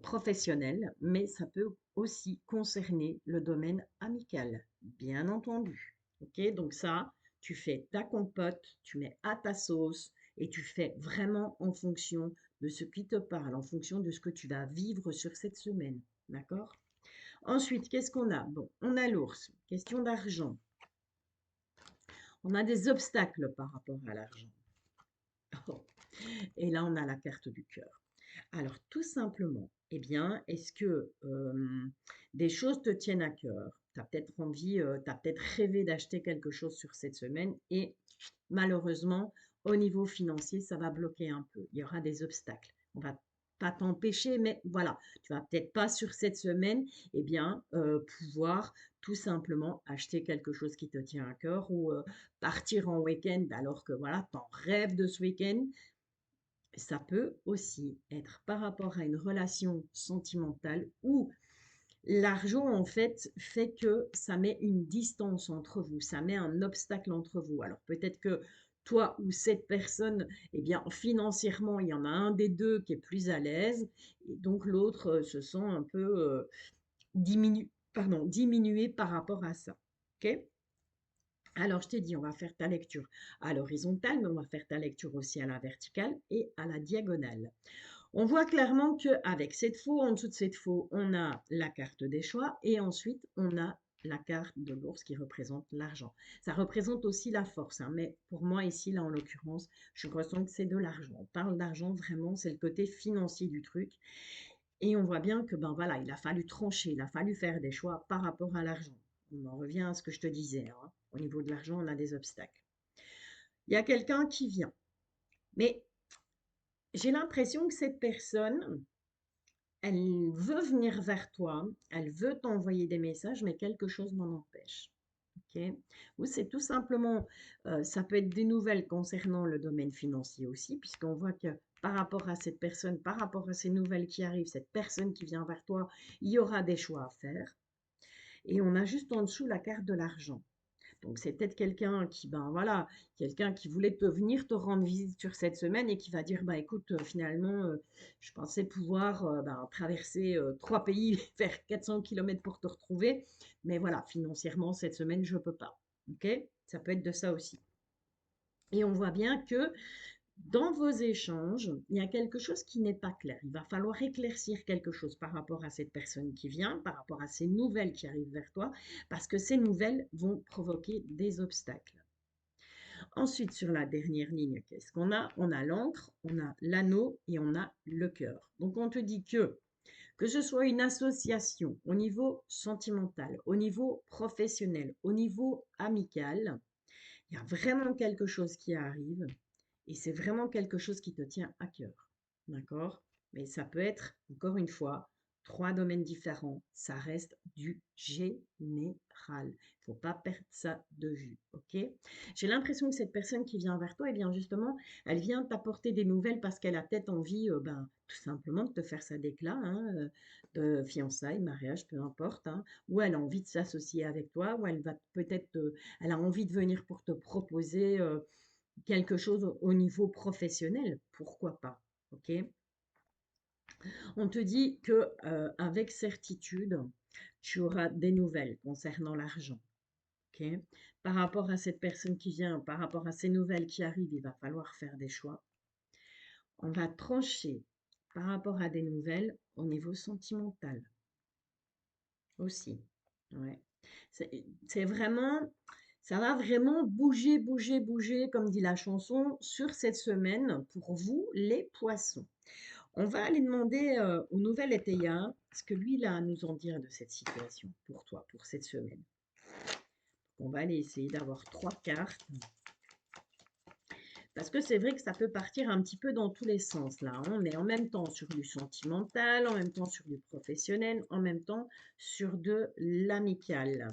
professionnel, mais ça peut aussi concerner le domaine amical, bien entendu. Ok, donc ça, tu fais ta compote, tu mets à ta sauce et tu fais vraiment en fonction de ce qui te parle, en fonction de ce que tu vas vivre sur cette semaine. D'accord? Ensuite, qu'est-ce qu'on a? Bon, on a l'ours, question d'argent. On a des obstacles par rapport à l'argent. Oh. Et là, on a la carte du cœur. Alors, tout simplement, eh bien, est-ce que des choses te tiennent à cœur? Tu as peut-être envie, tu as peut-être rêvé d'acheter quelque chose sur cette semaine et malheureusement, au niveau financier, ça va bloquer un peu. Il y aura des obstacles. On va pas t'empêcher, mais voilà, tu vas peut-être pas sur cette semaine, eh bien, pouvoir tout simplement acheter quelque chose qui te tient à cœur ou partir en week-end alors que voilà, tu en rêves de ce week-end. Ça peut aussi être par rapport à une relation sentimentale où l'argent, en fait que ça met une distance entre vous, ça met un obstacle entre vous. Alors peut-être que toi ou cette personne, eh bien, financièrement, il y en a un des deux qui est plus à l'aise et donc l'autre se sent un peu diminué par rapport à ça. OK? Alors, je t'ai dit, on va faire ta lecture à l'horizontale, mais on va faire ta lecture aussi à la verticale et à la diagonale. On voit clairement qu'avec cette faux, en dessous de cette faux, on a la carte des choix et ensuite, on a la carte de l'ours qui représente l'argent. Ça représente aussi la force, hein, mais pour moi ici, là en l'occurrence, je ressens que c'est de l'argent. On parle d'argent vraiment, c'est le côté financier du truc. Et on voit bien que, ben voilà, il a fallu trancher, il a fallu faire des choix par rapport à l'argent. On en revient à ce que je te disais, hein. Au niveau de l'argent, on a des obstacles. Il y a quelqu'un qui vient. Mais j'ai l'impression que cette personne, elle veut venir vers toi, elle veut t'envoyer des messages, mais quelque chose m'en empêche. Ok? Ou c'est tout simplement, ça peut être des nouvelles concernant le domaine financier aussi, puisqu'on voit que par rapport à cette personne, par rapport à ces nouvelles qui arrivent, cette personne qui vient vers toi, il y aura des choix à faire. Et on a juste en dessous la carte de l'argent. Donc c'est peut-être quelqu'un qui, ben voilà, quelqu'un qui voulait venir te rendre visite sur cette semaine et qui va dire, bah écoute, finalement, je pensais pouvoir traverser 3 pays, faire 400 km pour te retrouver, mais voilà, financièrement, cette semaine, je ne peux pas. Ok? Ça peut être de ça aussi. Et on voit bien que dans vos échanges, il y a quelque chose qui n'est pas clair. Il va falloir éclaircir quelque chose par rapport à cette personne qui vient, par rapport à ces nouvelles qui arrivent vers toi, parce que ces nouvelles vont provoquer des obstacles. Ensuite, sur la dernière ligne, qu'est-ce qu'on a? On a l'encre, on a l'anneau et on a le cœur. Donc, on te dit que que ce soit une association au niveau sentimental, au niveau professionnel, au niveau amical, il y a vraiment quelque chose qui arrive et c'est vraiment quelque chose qui te tient à cœur. D'accord? Mais ça peut être, encore une fois, 3 domaines différents. Ça reste du général. Il ne faut pas perdre ça de vue. OK? J'ai l'impression que cette personne qui vient vers toi, eh bien justement, elle vient t'apporter des nouvelles parce qu'elle a peut-être envie, ben, tout simplement de te faire sa déclat, hein, de fiançailles, mariage, peu importe, hein, ou elle a envie de s'associer avec toi, ou elle va peut-être elle a envie de venir pour te proposer quelque chose au niveau professionnel, pourquoi pas, ok? On te dit que avec certitude, tu auras des nouvelles concernant l'argent, ok? Par rapport à cette personne qui vient, par rapport à ces nouvelles qui arrivent, il va falloir faire des choix. On va trancher par rapport à des nouvelles au niveau sentimental aussi. Ouais. C'est vraiment, ça va vraiment bouger, bouger, bouger, comme dit la chanson, sur cette semaine pour vous, les poissons. On va aller demander au nouvel étayard ce que lui, il a à nous en dire de cette situation pour toi, pour cette semaine. On va aller essayer d'avoir 3 cartes. Parce que c'est vrai que ça peut partir un petit peu dans tous les sens là. On est en même temps sur du sentimental, en même temps sur du professionnel, en même temps sur de l'amical.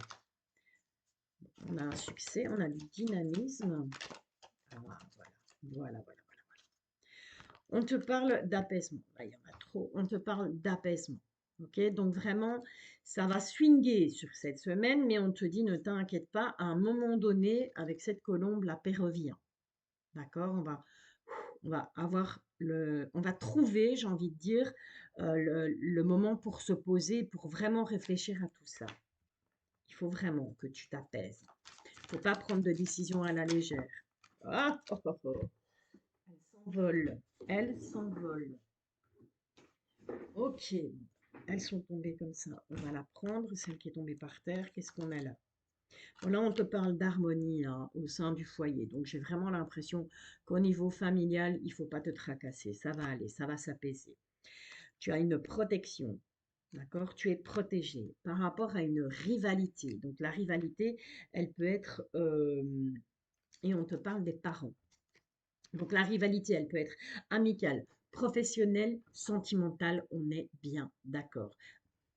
On a un succès, on a du dynamisme. Voilà, voilà, voilà. On te parle d'apaisement. Là, il y en a trop. On te parle d'apaisement. Ok, donc vraiment, ça va swinguer sur cette semaine, mais on te dit ne t'inquiète pas, à un moment donné, avec cette colombe, la paix revient. D'accord, on va avoir on va trouver, j'ai envie de dire, le moment pour se poser, pour vraiment réfléchir à tout ça. Il faut vraiment que tu t'apaises. Il ne faut pas prendre de décision à la légère. Ah, oh, oh, oh. Elle s'envole. Elle s'envole. Ok. Elles sont tombées comme ça. On va la prendre, celle qui est tombée par terre. Qu'est-ce qu'on a là? Bon, là, on te parle d'harmonie hein, au sein du foyer. Donc, j'ai vraiment l'impression qu'au niveau familial, il ne faut pas te tracasser. Ça va aller, ça va s'apaiser. Tu as une protection. D'accord? Tu es protégé par rapport à une rivalité. Donc, la rivalité, elle peut être... et on te parle des parents. Donc, la rivalité, elle peut être amicale, professionnelle, sentimentale. On est bien d'accord.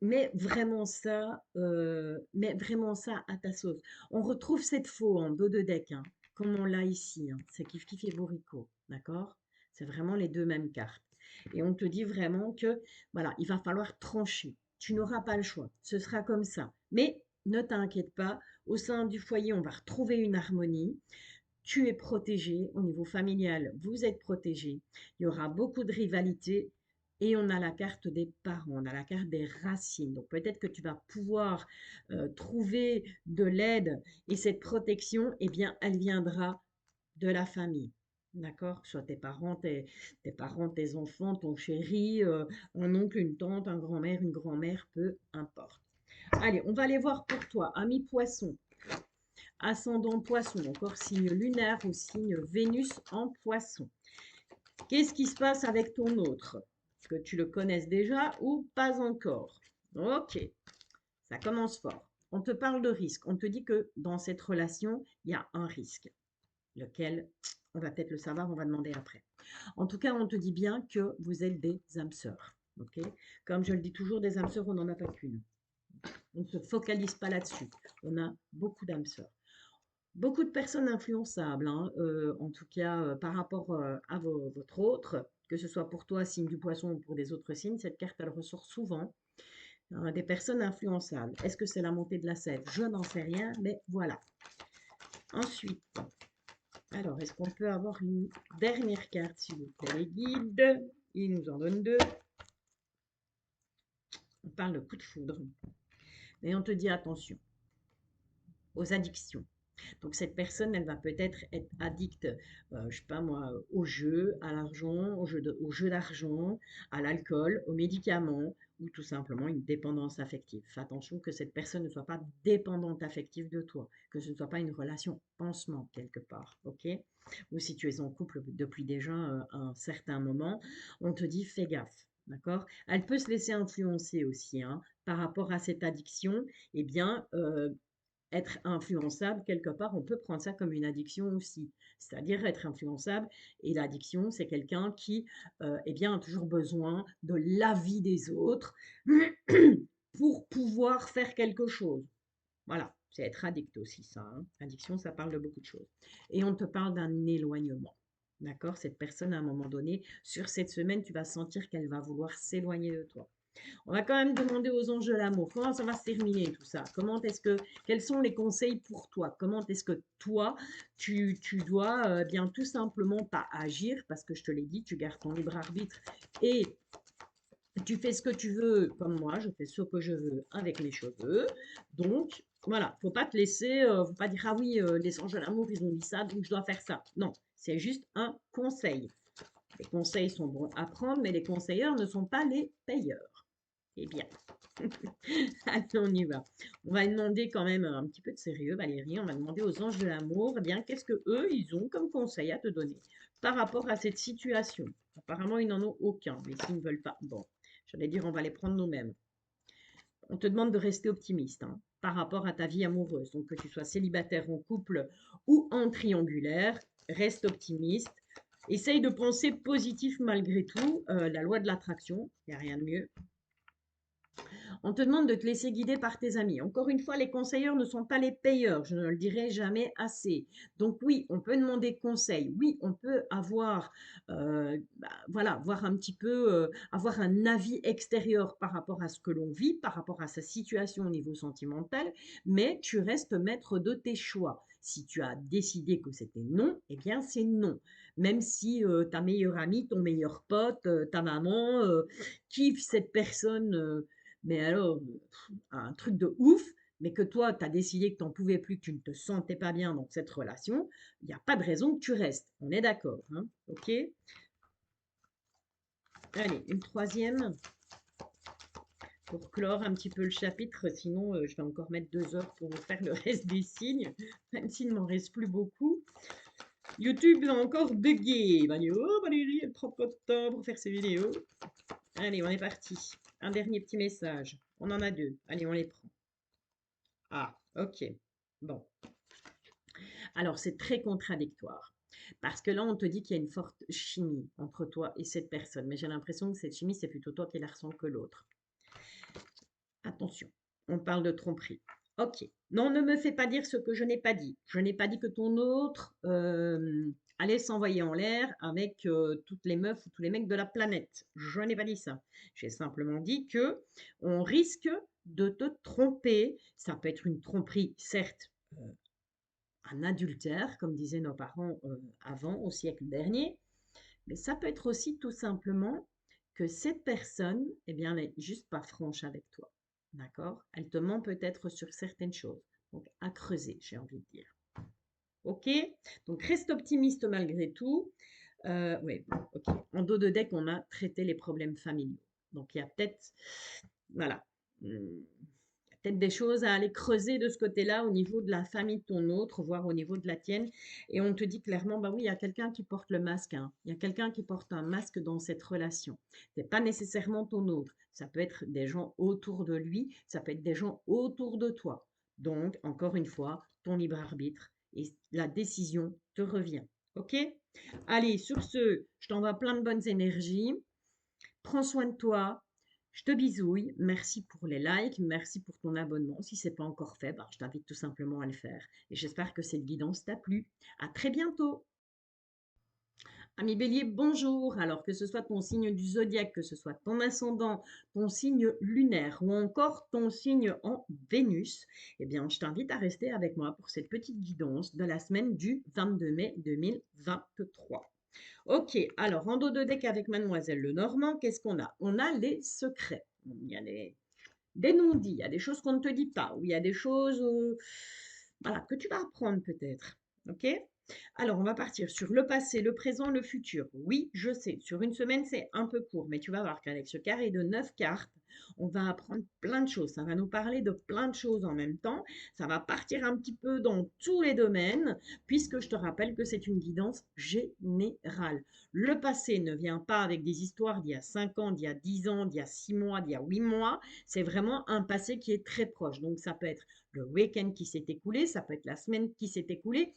Mais vraiment ça à ta sauce. On retrouve cette faux en dos de deck, hein, comme on l'a ici. Hein. C'est Kif Kif et Borico, d'accord? C'est vraiment les deux mêmes cartes. Et on te dit vraiment que, voilà, il va falloir trancher. Tu n'auras pas le choix. Ce sera comme ça. Mais ne t'inquiète pas, au sein du foyer, on va retrouver une harmonie. Tu es protégé au niveau familial, vous êtes protégé. Il y aura beaucoup de rivalité et on a la carte des parents, on a la carte des racines. Donc peut-être que tu vas pouvoir trouver de l'aide et cette protection, eh bien, elle viendra de la famille. D'accord? Soit tes parents, tes enfants, ton chéri, un oncle, une tante, un grand-mère, une grand-mère, peu importe. Allez, on va aller voir pour toi, ami poisson. Ascendant poisson, encore signe lunaire ou signe Vénus en poisson. Qu'est-ce qui se passe avec ton autre? Est-ce que tu le connaisses déjà ou pas encore? Ok, ça commence fort. On te parle de risque. On te dit que dans cette relation, il y a un risque. Lequel, on va peut-être le savoir, on va demander après. En tout cas, on te dit bien que vous êtes des âmes sœurs. Ok? Comme je le dis toujours, des âmes sœurs, on n'en a pas qu'une. On ne se focalise pas là-dessus. On a beaucoup d'âmes sœurs. Beaucoup de personnes influençables, hein, en tout cas par rapport à votre autre, que ce soit pour toi, signe du poisson ou pour des autres signes, cette carte, elle ressort souvent. Hein, des personnes influençables. Est-ce que c'est la montée de la sève? Je n'en sais rien, mais voilà. Ensuite, alors, est-ce qu'on peut avoir une dernière carte, s'il vous plaît, les guides? Ils nous en donnent 2. On parle de coup de foudre. Mais on te dit attention aux addictions. Donc cette personne, elle va peut-être être addicte, je sais pas moi, au jeu, à l'argent, au jeu d'argent, à l'alcool, aux médicaments ou tout simplement une dépendance affective. Fais attention que cette personne ne soit pas dépendante affective de toi, que ce ne soit pas une relation pansement quelque part, ok? Ou si tu es en couple depuis déjà un certain moment, on te dit fais gaffe. d'accord? Elle peut se laisser influencer aussi, hein, par rapport à cette addiction. Eh bien, être influençable, quelque part, on peut prendre ça comme une addiction aussi. C'est-à-dire être influençable. Et l'addiction, c'est quelqu'un qui, eh bien, a toujours besoin de l'avis des autres pour pouvoir faire quelque chose. Voilà, c'est être addict aussi, ça, hein. Addiction, ça parle de beaucoup de choses. Et on te parle d'un éloignement. D'accord? Cette personne, à un moment donné, sur cette semaine, tu vas sentir qu'elle va vouloir s'éloigner de toi. On va quand même demander aux anges de l'amour. Comment ça va se terminer tout ça? Quels sont les conseils pour toi? Comment est-ce que toi, tu dois bien tout simplement pas agir, parce que je te l'ai dit, tu gardes ton libre arbitre et tu fais ce que tu veux, comme moi, je fais ce que je veux avec mes cheveux. Donc, voilà, faut pas te laisser, faut pas dire, ah oui, les anges de l'amour, ils ont dit ça, donc je dois faire ça. Non, c'est juste un conseil. Les conseils sont bons à prendre, mais les conseilleurs ne sont pas les payeurs. Eh bien, allez, on y va. On va demander quand même un petit peu de sérieux, Valérie. On va demander aux anges de l'amour, eh bien, qu'est-ce que eux, ils ont comme conseil à te donner par rapport à cette situation. Apparemment, ils n'en ont aucun, mais s'ils ne veulent pas, bon, j'allais dire, on va les prendre nous-mêmes. On te demande de rester optimiste, hein, par rapport à ta vie amoureuse. Donc, que tu sois célibataire, en couple ou en triangulaire, reste optimiste. Essaye de penser positif malgré tout. La loi de l'attraction, il n'y a rien de mieux. On te demande de te laisser guider par tes amis. Encore une fois, les conseilleurs ne sont pas les payeurs, je ne le dirai jamais assez. Donc oui, on peut demander conseil. Oui, on peut avoir, voilà, voir un petit peu, avoir un avis extérieur par rapport à ce que l'on vit, par rapport à sa situation au niveau sentimental, mais tu restes maître de tes choix. Si tu as décidé que c'était non, eh bien c'est non. Même si ta meilleure amie, ton meilleur pote, ta maman kiffe cette personne, mais alors, un truc de ouf, mais que toi, tu as décidé que tu n'en pouvais plus, que tu ne te sentais pas bien dans cette relation, il n'y a pas de raison que tu restes. On est d'accord, hein? Ok? Allez, une troisième pour clore un petit peu le chapitre, sinon je vais encore mettre 2 heures pour vous faire le reste des signes, même s'il ne m'en reste plus beaucoup. YouTube a encore bugué. Valérie, elle prend pas de temps pour faire ses vidéos. Allez, on est parti. Un dernier petit message. On en a 2. Allez, on les prend. Ah, ok. Bon. Alors, c'est très contradictoire. Parce que là, on te dit qu'il y a une forte chimie entre toi et cette personne. Mais j'ai l'impression que cette chimie, c'est plutôt toi qui la ressens que l'autre. Attention, on parle de tromperie. Ok. Non, ne me fais pas dire ce que je n'ai pas dit. Je n'ai pas dit que ton autre allait s'envoyer en l'air avec toutes les meufs ou tous les mecs de la planète. Je n'ai pas dit ça. J'ai simplement dit que on risque de te tromper. Ça peut être une tromperie, certes, un adultère, comme disaient nos parents avant, au siècle dernier, mais ça peut être aussi tout simplement que cette personne, eh bien, elle n'est juste pas franche avec toi. D'accord? Elle te ment peut-être sur certaines choses. Donc, à creuser, j'ai envie de dire. OK? Donc, reste optimiste malgré tout. Oui, OK. En dos de deck, on a traité les problèmes familiaux. Donc, il y a peut-être, voilà, peut-être des choses à aller creuser de ce côté-là au niveau de la famille de ton autre, voire au niveau de la tienne. Et on te dit clairement, bah oui, il y a quelqu'un qui porte le masque, hein. Il y a quelqu'un qui porte un masque dans cette relation. C'est pas nécessairement ton autre. Ça peut être des gens autour de lui, ça peut être des gens autour de toi. Donc, encore une fois, ton libre arbitre et la décision te revient. OK? Allez, sur ce, je t'envoie plein de bonnes énergies. Prends soin de toi. Je te bisouille. Merci pour les likes. Merci pour ton abonnement. Si ce n'est pas encore fait, je t'invite tout simplement à le faire. Et j'espère que cette guidance t'a plu. À très bientôt. Ami Bélier, bonjour. Alors que ce soit ton signe du zodiaque, que ce soit ton ascendant, ton signe lunaire ou encore ton signe en Vénus, eh bien, je t'invite à rester avec moi pour cette petite guidance de la semaine du 22 mai 2023. Ok, alors en dos de deck avec Mademoiselle Lenormand, qu'est-ce qu'on a? On a les secrets. Il y a des non-dits, il y a des choses qu'on ne te dit pas, ou il y a des choses voilà, que tu vas apprendre peut-être. Ok? Alors, on va partir sur le passé, le présent, le futur. Oui, je sais, sur une semaine, c'est un peu court, mais tu vas voir qu'avec ce carré de 9 cartes, on va apprendre plein de choses. Ça va nous parler de plein de choses en même temps. Ça va partir un petit peu dans tous les domaines, puisque je te rappelle que c'est une guidance générale. Le passé ne vient pas avec des histoires d'il y a 5 ans, d'il y a 10 ans, d'il y a 6 mois, d'il y a 8 mois. C'est vraiment un passé qui est très proche. Donc, ça peut être le week-end qui s'est écoulé, ça peut être la semaine qui s'est écoulée.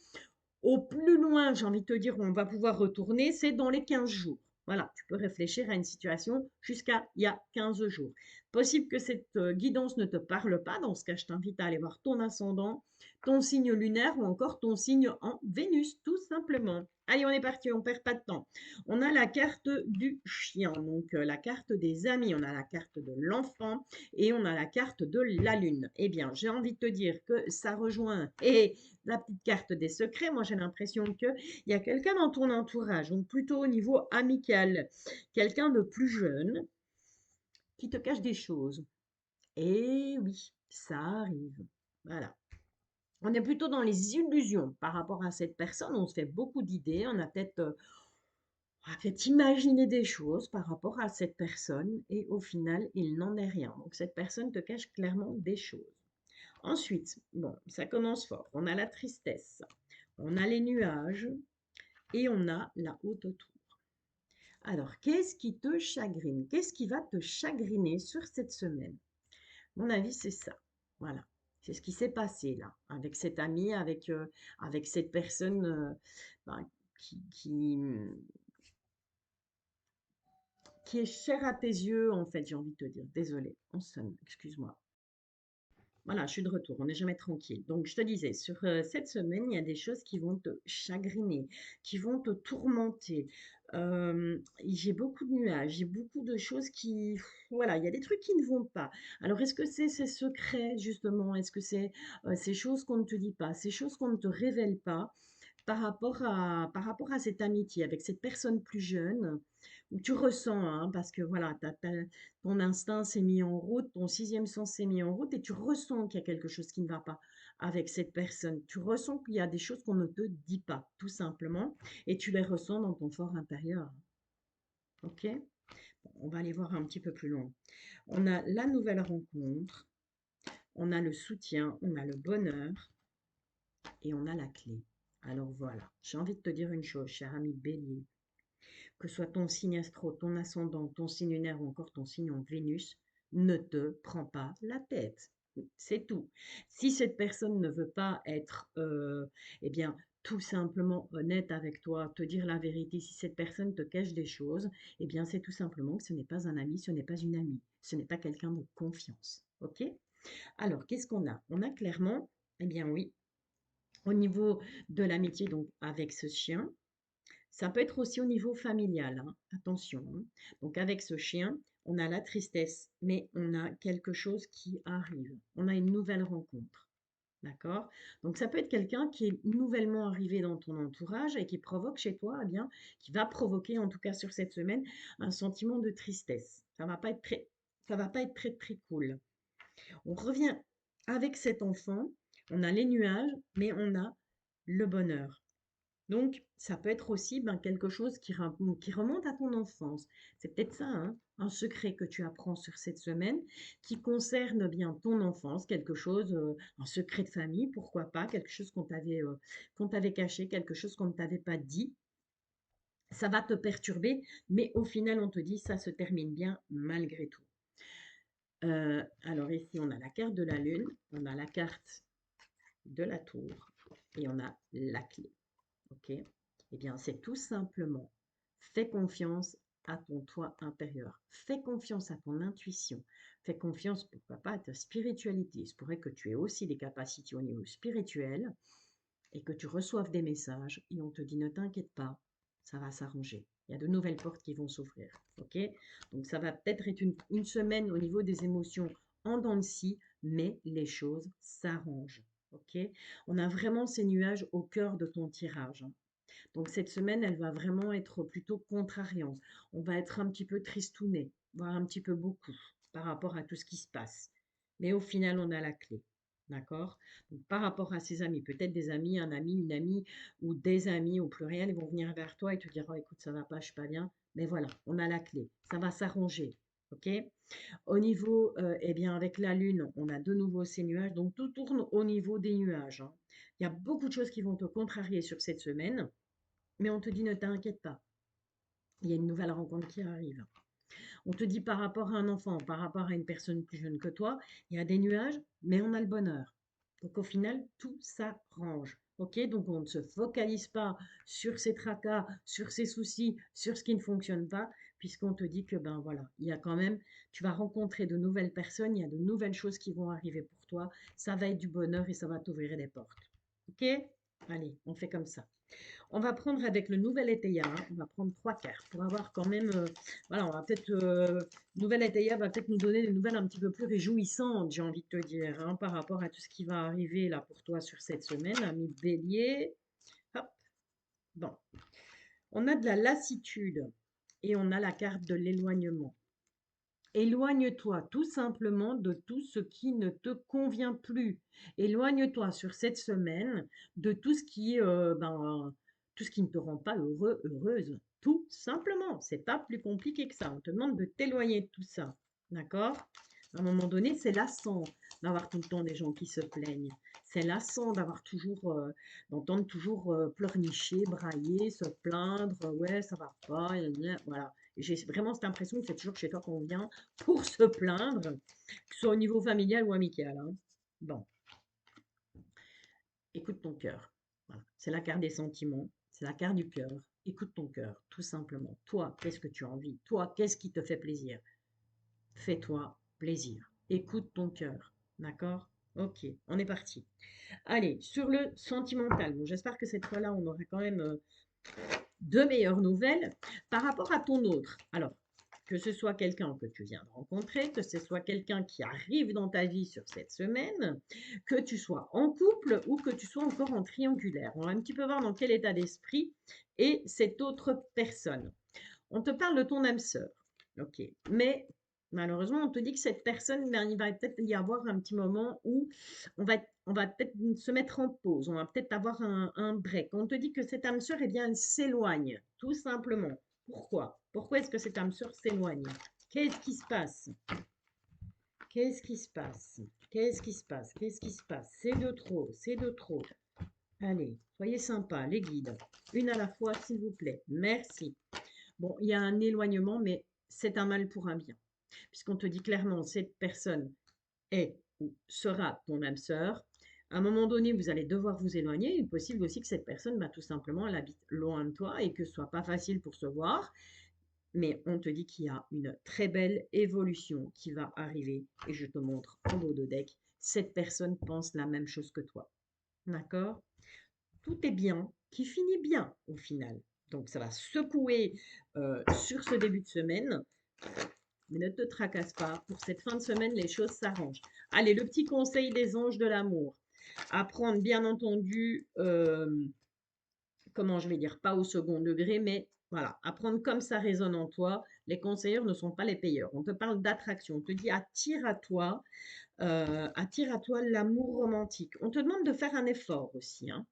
Au plus loin, j'ai envie de te dire, où on va pouvoir retourner, c'est dans les 15 jours. Voilà, tu peux réfléchir à une situation jusqu'à il y a 15 jours. Possible que cette guidance ne te parle pas. Dans ce cas, je t'invite à aller voir ton ascendant, ton signe lunaire ou encore ton signe en Vénus, tout simplement. Allez, on est parti, on ne perd pas de temps. On a la carte du chien, donc la carte des amis, on a la carte de l'enfant et on a la carte de la lune. Eh bien, j'ai envie de te dire que ça rejoint et la petite carte des secrets. Moi, j'ai l'impression qu'il y a quelqu'un dans ton entourage, donc plutôt au niveau amical, quelqu'un de plus jeune qui te cache des choses. Et oui, ça arrive. Voilà. On est plutôt dans les illusions par rapport à cette personne. On se fait beaucoup d'idées. On a peut-être imaginé des choses par rapport à cette personne et au final, il n'en est rien. Donc, cette personne te cache clairement des choses. Ensuite, bon, ça commence fort. On a la tristesse, on a les nuages et on a la haute tour. Alors, qu'est-ce qui te chagrine? Qu'est-ce qui va te chagriner sur cette semaine? Mon avis, c'est ça. Voilà. C'est ce qui s'est passé là, avec cet ami, avec cette personne ben, qui, qui, qui est chère à tes yeux, en fait, j'ai envie de te dire. Désolée, on sonne, excuse-moi. Voilà, je suis de retour, on n'est jamais tranquille. Donc, je te disais, sur cette semaine, il y a des choses qui vont te chagriner, qui vont te tourmenter. J'ai beaucoup de nuages, j'ai beaucoup de choses qui... Voilà, il y a des trucs qui ne vont pas. Alors, est-ce que c'est ces secrets, justement? Est-ce que c'est ces choses qu'on ne te dit pas, ces choses qu'on ne te révèle pas par rapport à cette amitié avec cette personne plus jeune, où tu ressens, hein, parce que voilà, ton instinct s'est mis en route, ton sixième sens s'est mis en route, et tu ressens qu'il y a quelque chose qui ne va pas avec cette personne. Tu ressens qu'il y a des choses qu'on ne te dit pas, tout simplement, et tu les ressens dans ton fort intérieur. Ok? Bon, on va aller voir un petit peu plus loin. On a la nouvelle rencontre, on a le soutien, on a le bonheur, et on a la clé. Alors voilà, j'ai envie de te dire une chose, cher ami Bélier, que ce soit ton signe astro, ton ascendant, ton signe lunaire ou encore ton signe en Vénus, ne te prends pas la tête. C'est tout. Si cette personne ne veut pas être, eh bien, tout simplement honnête avec toi, te dire la vérité, si cette personne te cache des choses, eh bien, c'est tout simplement que ce n'est pas un ami, ce n'est pas une amie, ce n'est pas quelqu'un de confiance. OK? Alors, qu'est-ce qu'on a? On a clairement, eh bien oui, au niveau de l'amitié, donc avec ce chien, ça peut être aussi au niveau familial, hein, attention, hein. Donc avec ce chien, on a la tristesse, mais on a quelque chose qui arrive. On a une nouvelle rencontre. D'accord? Donc ça peut être quelqu'un qui est nouvellement arrivé dans ton entourage et qui provoque chez toi, eh bien, qui va provoquer, en tout cas sur cette semaine, un sentiment de tristesse. Ça va pas être très, très cool. On revient avec cet enfant, on a les nuages, mais on a le bonheur. Donc, ça peut être aussi ben, quelque chose qui remonte à ton enfance. C'est peut-être ça, hein, un secret que tu apprends sur cette semaine qui concerne bien ton enfance, quelque chose, un secret de famille, pourquoi pas, quelque chose qu'on t'avait caché, quelque chose qu'on ne t'avait pas dit. Ça va te perturber, mais au final, on te dit ça se termine bien malgré tout. Alors ici, on a la carte de la lune, on a la carte de la tour et on a la clé. OK? Eh bien, c'est tout simplement, fais confiance à ton toi intérieur. Fais confiance à ton intuition. Fais confiance, pourquoi pas, à ta spiritualité. Il se pourrait que tu aies aussi des capacités au niveau spirituel et que tu reçoives des messages et on te dit ne t'inquiète pas, ça va s'arranger. Il y a de nouvelles portes qui vont s'ouvrir. OK? Donc, ça va peut-être être une semaine au niveau des émotions en dents de scie, mais les choses s'arrangent. OK? On a vraiment ces nuages au cœur de ton tirage, hein. Donc cette semaine, elle va vraiment être plutôt contrariante. On va être un petit peu tristouné, voire un petit peu beaucoup par rapport à tout ce qui se passe. Mais au final, on a la clé. D'accord? Donc, par rapport à ses amis, peut-être des amis, un ami, une amie ou des amis au pluriel, ils vont venir vers toi et te dire: «Oh écoute, ça va pas, je suis pas bien». Mais voilà, on a la clé, ça va s'arranger, OK? Au niveau, eh bien, avec la lune, on a de nouveau ces nuages, donc tout tourne au niveau des nuages, hein. Il y a beaucoup de choses qui vont te contrarier sur cette semaine, mais on te dit: «Ne t'inquiète pas, il y a une nouvelle rencontre qui arrive». On te dit par rapport à un enfant, par rapport à une personne plus jeune que toi, il y a des nuages, mais on a le bonheur. Donc au final, tout s'arrange. OK? Donc on ne se focalise pas sur ces tracas, sur ces soucis, sur ce qui ne fonctionne pas, puisqu'on te dit que ben voilà, il y a quand même, tu vas rencontrer de nouvelles personnes, il y a de nouvelles choses qui vont arriver pour toi. Ça va être du bonheur et ça va t'ouvrir des portes. OK? Allez, on fait comme ça. On va prendre avec le nouvel étayard, hein, on va prendre 3 cartes pour avoir quand même, voilà, on va peut-être, nouvel étayard va peut-être nous donner des nouvelles un petit peu plus réjouissantes, j'ai envie de te dire, hein, par rapport à tout ce qui va arriver là pour toi sur cette semaine, ami Bélier. Hop, bon, on a de la lassitude et on a la carte de l'éloignement. Éloigne-toi tout simplement de tout ce qui ne te convient plus. Éloigne-toi sur cette semaine de tout ce qui, tout ce qui ne te rend pas heureux, heureuse. Tout simplement. C'est pas plus compliqué que ça. On te demande de t'éloigner de tout ça. D'accord? À un moment donné, c'est lassant d'avoir tout le temps des gens qui se plaignent. C'est lassant d'avoir toujours, d'entendre toujours pleurnicher, brailler, se plaindre. Ouais, ça va pas. Gna gna. Voilà. J'ai vraiment cette impression que c'est toujours chez toi qu'on vient pour se plaindre, que ce soit au niveau familial ou amical, hein. Bon, écoute ton cœur. Voilà. C'est la carte des sentiments, c'est la carte du cœur. Écoute ton cœur, tout simplement. Toi, qu'est-ce que tu as envie? Toi, qu'est-ce qui te fait plaisir? Fais-toi plaisir. Écoute ton cœur. D'accord? Ok, on est parti. Allez, sur le sentimental. Bon, j'espère que cette fois-là, on aura quand même de meilleures nouvelles par rapport à ton autre. Alors, que ce soit quelqu'un que tu viens de rencontrer, que ce soit quelqu'un qui arrive dans ta vie sur cette semaine, que tu sois en couple ou que tu sois encore en triangulaire. On va un petit peu voir dans quel état d'esprit est cette autre personne. On te parle de ton âme sœur, ok. Mais malheureusement, on te dit que cette personne, ben, il va peut-être y avoir un petit moment où on va peut-être se mettre en pause, on va peut-être avoir un break. On te dit que cette âme sœur, eh bien, elle s'éloigne, tout simplement. Pourquoi? Pourquoi est-ce que cette âme sœur s'éloigne? Qu'est-ce qui se passe? Qu'est-ce qui se passe? Qu'est-ce qui se passe? Qu'est-ce qui se passe? C'est de trop, c'est de trop. Allez, soyez sympas, les guides. Une à la fois, s'il vous plaît. Merci. Bon, il y a un éloignement, mais c'est un mal pour un bien. Puisqu'on te dit clairement, cette personne est ou sera ton âme sœur. À un moment donné, vous allez devoir vous éloigner. Il est possible aussi que cette personne, bah, tout simplement, elle habite loin de toi et que ce soit pas facile pour se voir. Mais on te dit qu'il y a une très belle évolution qui va arriver. Et je te montre en haut de deck, cette personne pense la même chose que toi. D'accord? Tout est bien, qui finit bien au final. Donc ça va secouer sur ce début de semaine, mais ne te tracasse pas. Pour cette fin de semaine, les choses s'arrangent. Allez, le petit conseil des anges de l'amour. Apprendre, bien entendu, comment je vais dire, pas au second degré, mais voilà, apprendre comme ça résonne en toi. Les conseilleurs ne sont pas les payeurs. On te parle d'attraction. On te dit attire à toi l'amour romantique. On te demande de faire un effort aussi, hein.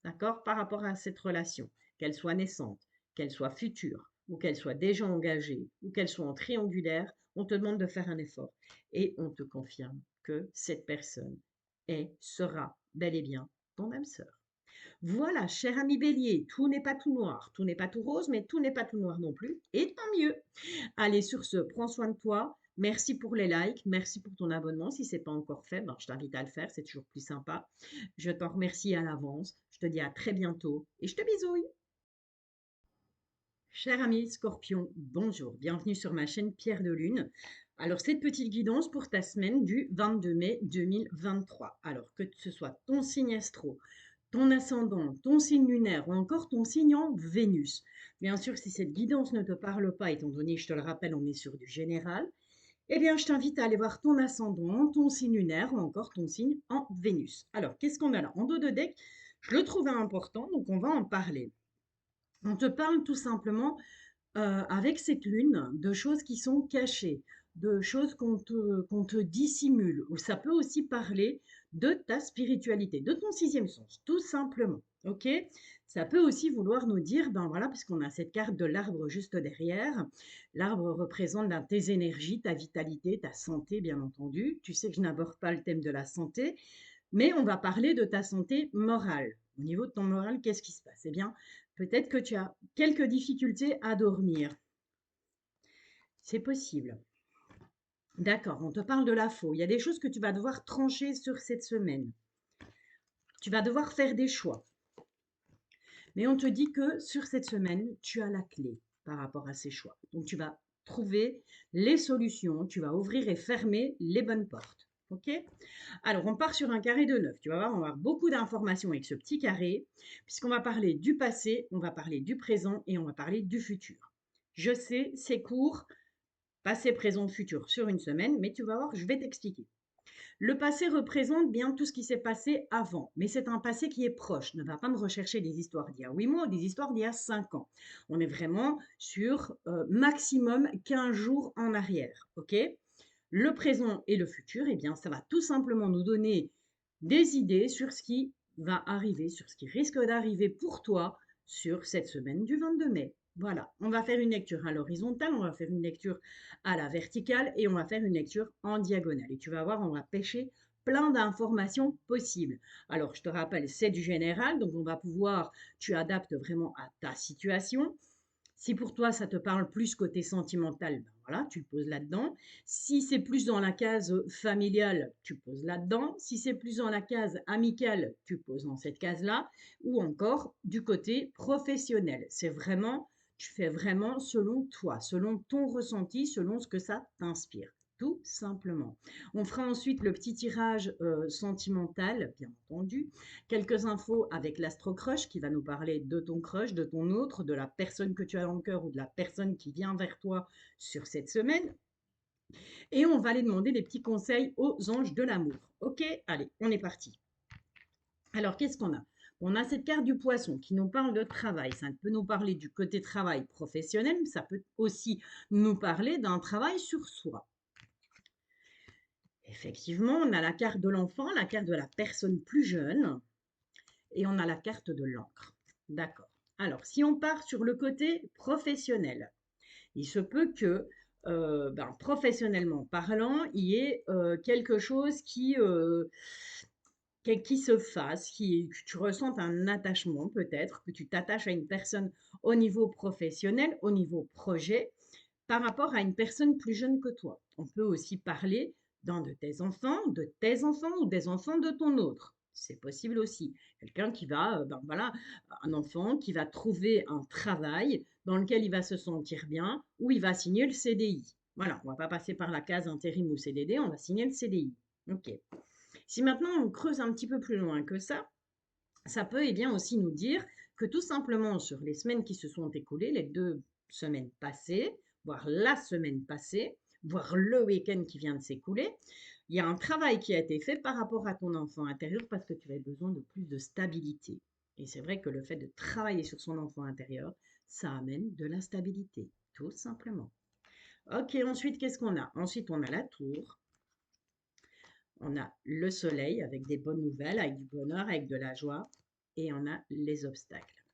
D'accord? Par rapport à cette relation, qu'elle soit naissante, qu'elle soit future, ou qu'elle soit déjà engagée, ou qu'elle soit en triangulaire, on te demande de faire un effort. Et on te confirme que cette personne sera bel et bien ton âme sœur. Voilà, cher ami Bélier, tout n'est pas tout noir, tout n'est pas tout rose, mais tout n'est pas tout noir non plus, et tant mieux. Allez, sur ce, prends soin de toi. Merci pour les likes, merci pour ton abonnement. Si ce n'est pas encore fait, ben, je t'invite à le faire, c'est toujours plus sympa. Je t'en remercie à l'avance. Je te dis à très bientôt et je te bisouille. Cher ami Scorpion, bonjour, bienvenue sur ma chaîne Pierre de Lune. Alors, cette petite guidance pour ta semaine du 22 mai 2023. Alors, que ce soit ton signe astro, ton ascendant, ton signe lunaire ou encore ton signe en Vénus. Bien sûr, si cette guidance ne te parle pas, étant donné, je te le rappelle, on est sur du général, eh bien, je t'invite à aller voir ton ascendant, ton signe lunaire ou encore ton signe en Vénus. Alors, qu'est-ce qu'on a là? En dos de deck, je le trouvais important, donc on va en parler. On te parle tout simplement avec cette lune de choses qui sont cachées. de choses qu'on te dissimule. Ou ça peut aussi parler de ta spiritualité, de ton sixième sens, tout simplement. OK? Ça peut aussi vouloir nous dire, ben voilà, parce qu'on a cette carte de l'arbre juste derrière. L'arbre représente ben, tes énergies, ta vitalité, ta santé, bien entendu. Tu sais que je n'aborde pas le thème de la santé, mais on va parler de ta santé morale. Au niveau de ton moral, qu'est-ce qui se passe? Eh bien, peut-être que tu as quelques difficultés à dormir. C'est possible. D'accord, on te parle de la faux. Il y a des choses que tu vas devoir trancher sur cette semaine. Tu vas devoir faire des choix. Mais on te dit que sur cette semaine, tu as la clé par rapport à ces choix. Donc tu vas trouver les solutions, tu vas ouvrir et fermer les bonnes portes. OK? Alors, on part sur un carré de 9. Tu vas voir, on va avoir beaucoup d'informations avec ce petit carré, puisqu'on va parler du passé, on va parler du présent et on va parler du futur. Je sais, c'est court, passé, présent, futur sur une semaine, mais tu vas voir, je vais t'expliquer. Le passé représente bien tout ce qui s'est passé avant, mais c'est un passé qui est proche. Ne va pas me rechercher des histoires d'il y a 8 mois ou des histoires d'il y a 5 ans. On est vraiment sur maximum 15 jours en arrière. OK? Le présent et le futur, eh bien, ça va tout simplement nous donner des idées sur ce qui va arriver, sur ce qui risque d'arriver pour toi sur cette semaine du 22 mai. Voilà, on va faire une lecture à l'horizontale, on va faire une lecture à la verticale et on va faire une lecture en diagonale. Et tu vas voir, on va pêcher plein d'informations possibles. Alors, je te rappelle, c'est du général, donc on va pouvoir, tu adaptes vraiment à ta situation. Si pour toi, ça te parle plus côté sentimental, ben voilà, tu le poses là-dedans. Si c'est plus dans la case familiale, tu poses là-dedans. Si c'est plus dans la case amicale, tu poses dans cette case-là. Ou encore du côté professionnel. C'est vraiment, tu fais vraiment selon toi, selon ton ressenti, selon ce que ça t'inspire. Tout simplement. On fera ensuite le petit tirage sentimental, bien entendu. Quelques infos avec l'astro-crush qui va nous parler de ton crush, de ton autre, de la personne que tu as dans le cœur ou de la personne qui vient vers toi sur cette semaine. Et on va aller demander des petits conseils aux anges de l'amour. Ok, allez, on est parti. Alors, qu'est-ce qu'on a? On a cette carte du poisson qui nous parle de travail. Ça peut nous parler du côté travail professionnel, mais ça peut aussi nous parler d'un travail sur soi. Effectivement, on a la carte de l'enfant, la carte de la personne plus jeune, et on a la carte de l'encre. D'accord. Alors, si on part sur le côté professionnel, il se peut que, professionnellement parlant, il y ait quelque chose qui se fasse, que tu ressentes un attachement peut-être, que tu t'attaches à une personne au niveau professionnel, au niveau projet, par rapport à une personne plus jeune que toi. On peut aussi parler d'un de tes enfants ou des enfants de ton autre. C'est possible aussi. Quelqu'un qui va, voilà, un enfant qui va trouver un travail dans lequel il va se sentir bien, où il va signer le CDI. Voilà, on ne va pas passer par la case intérim ou CDD, on va signer le CDI. OK. Si maintenant on creuse un petit peu plus loin que ça peut eh bien aussi nous dire que tout simplement sur les semaines qui se sont écoulées, les 2 semaines passées, voire la semaine passée, voire le week-end qui vient de s'écouler, il y a un travail qui a été fait par rapport à ton enfant intérieur parce que tu avais besoin de plus de stabilité. Et c'est vrai que le fait de travailler sur son enfant intérieur, ça amène de la stabilité, tout simplement. Ok, ensuite, qu'est-ce qu'on a? Ensuite, on a la tour, on a le soleil avec des bonnes nouvelles, avec du bonheur, avec de la joie, et on a les obstacles.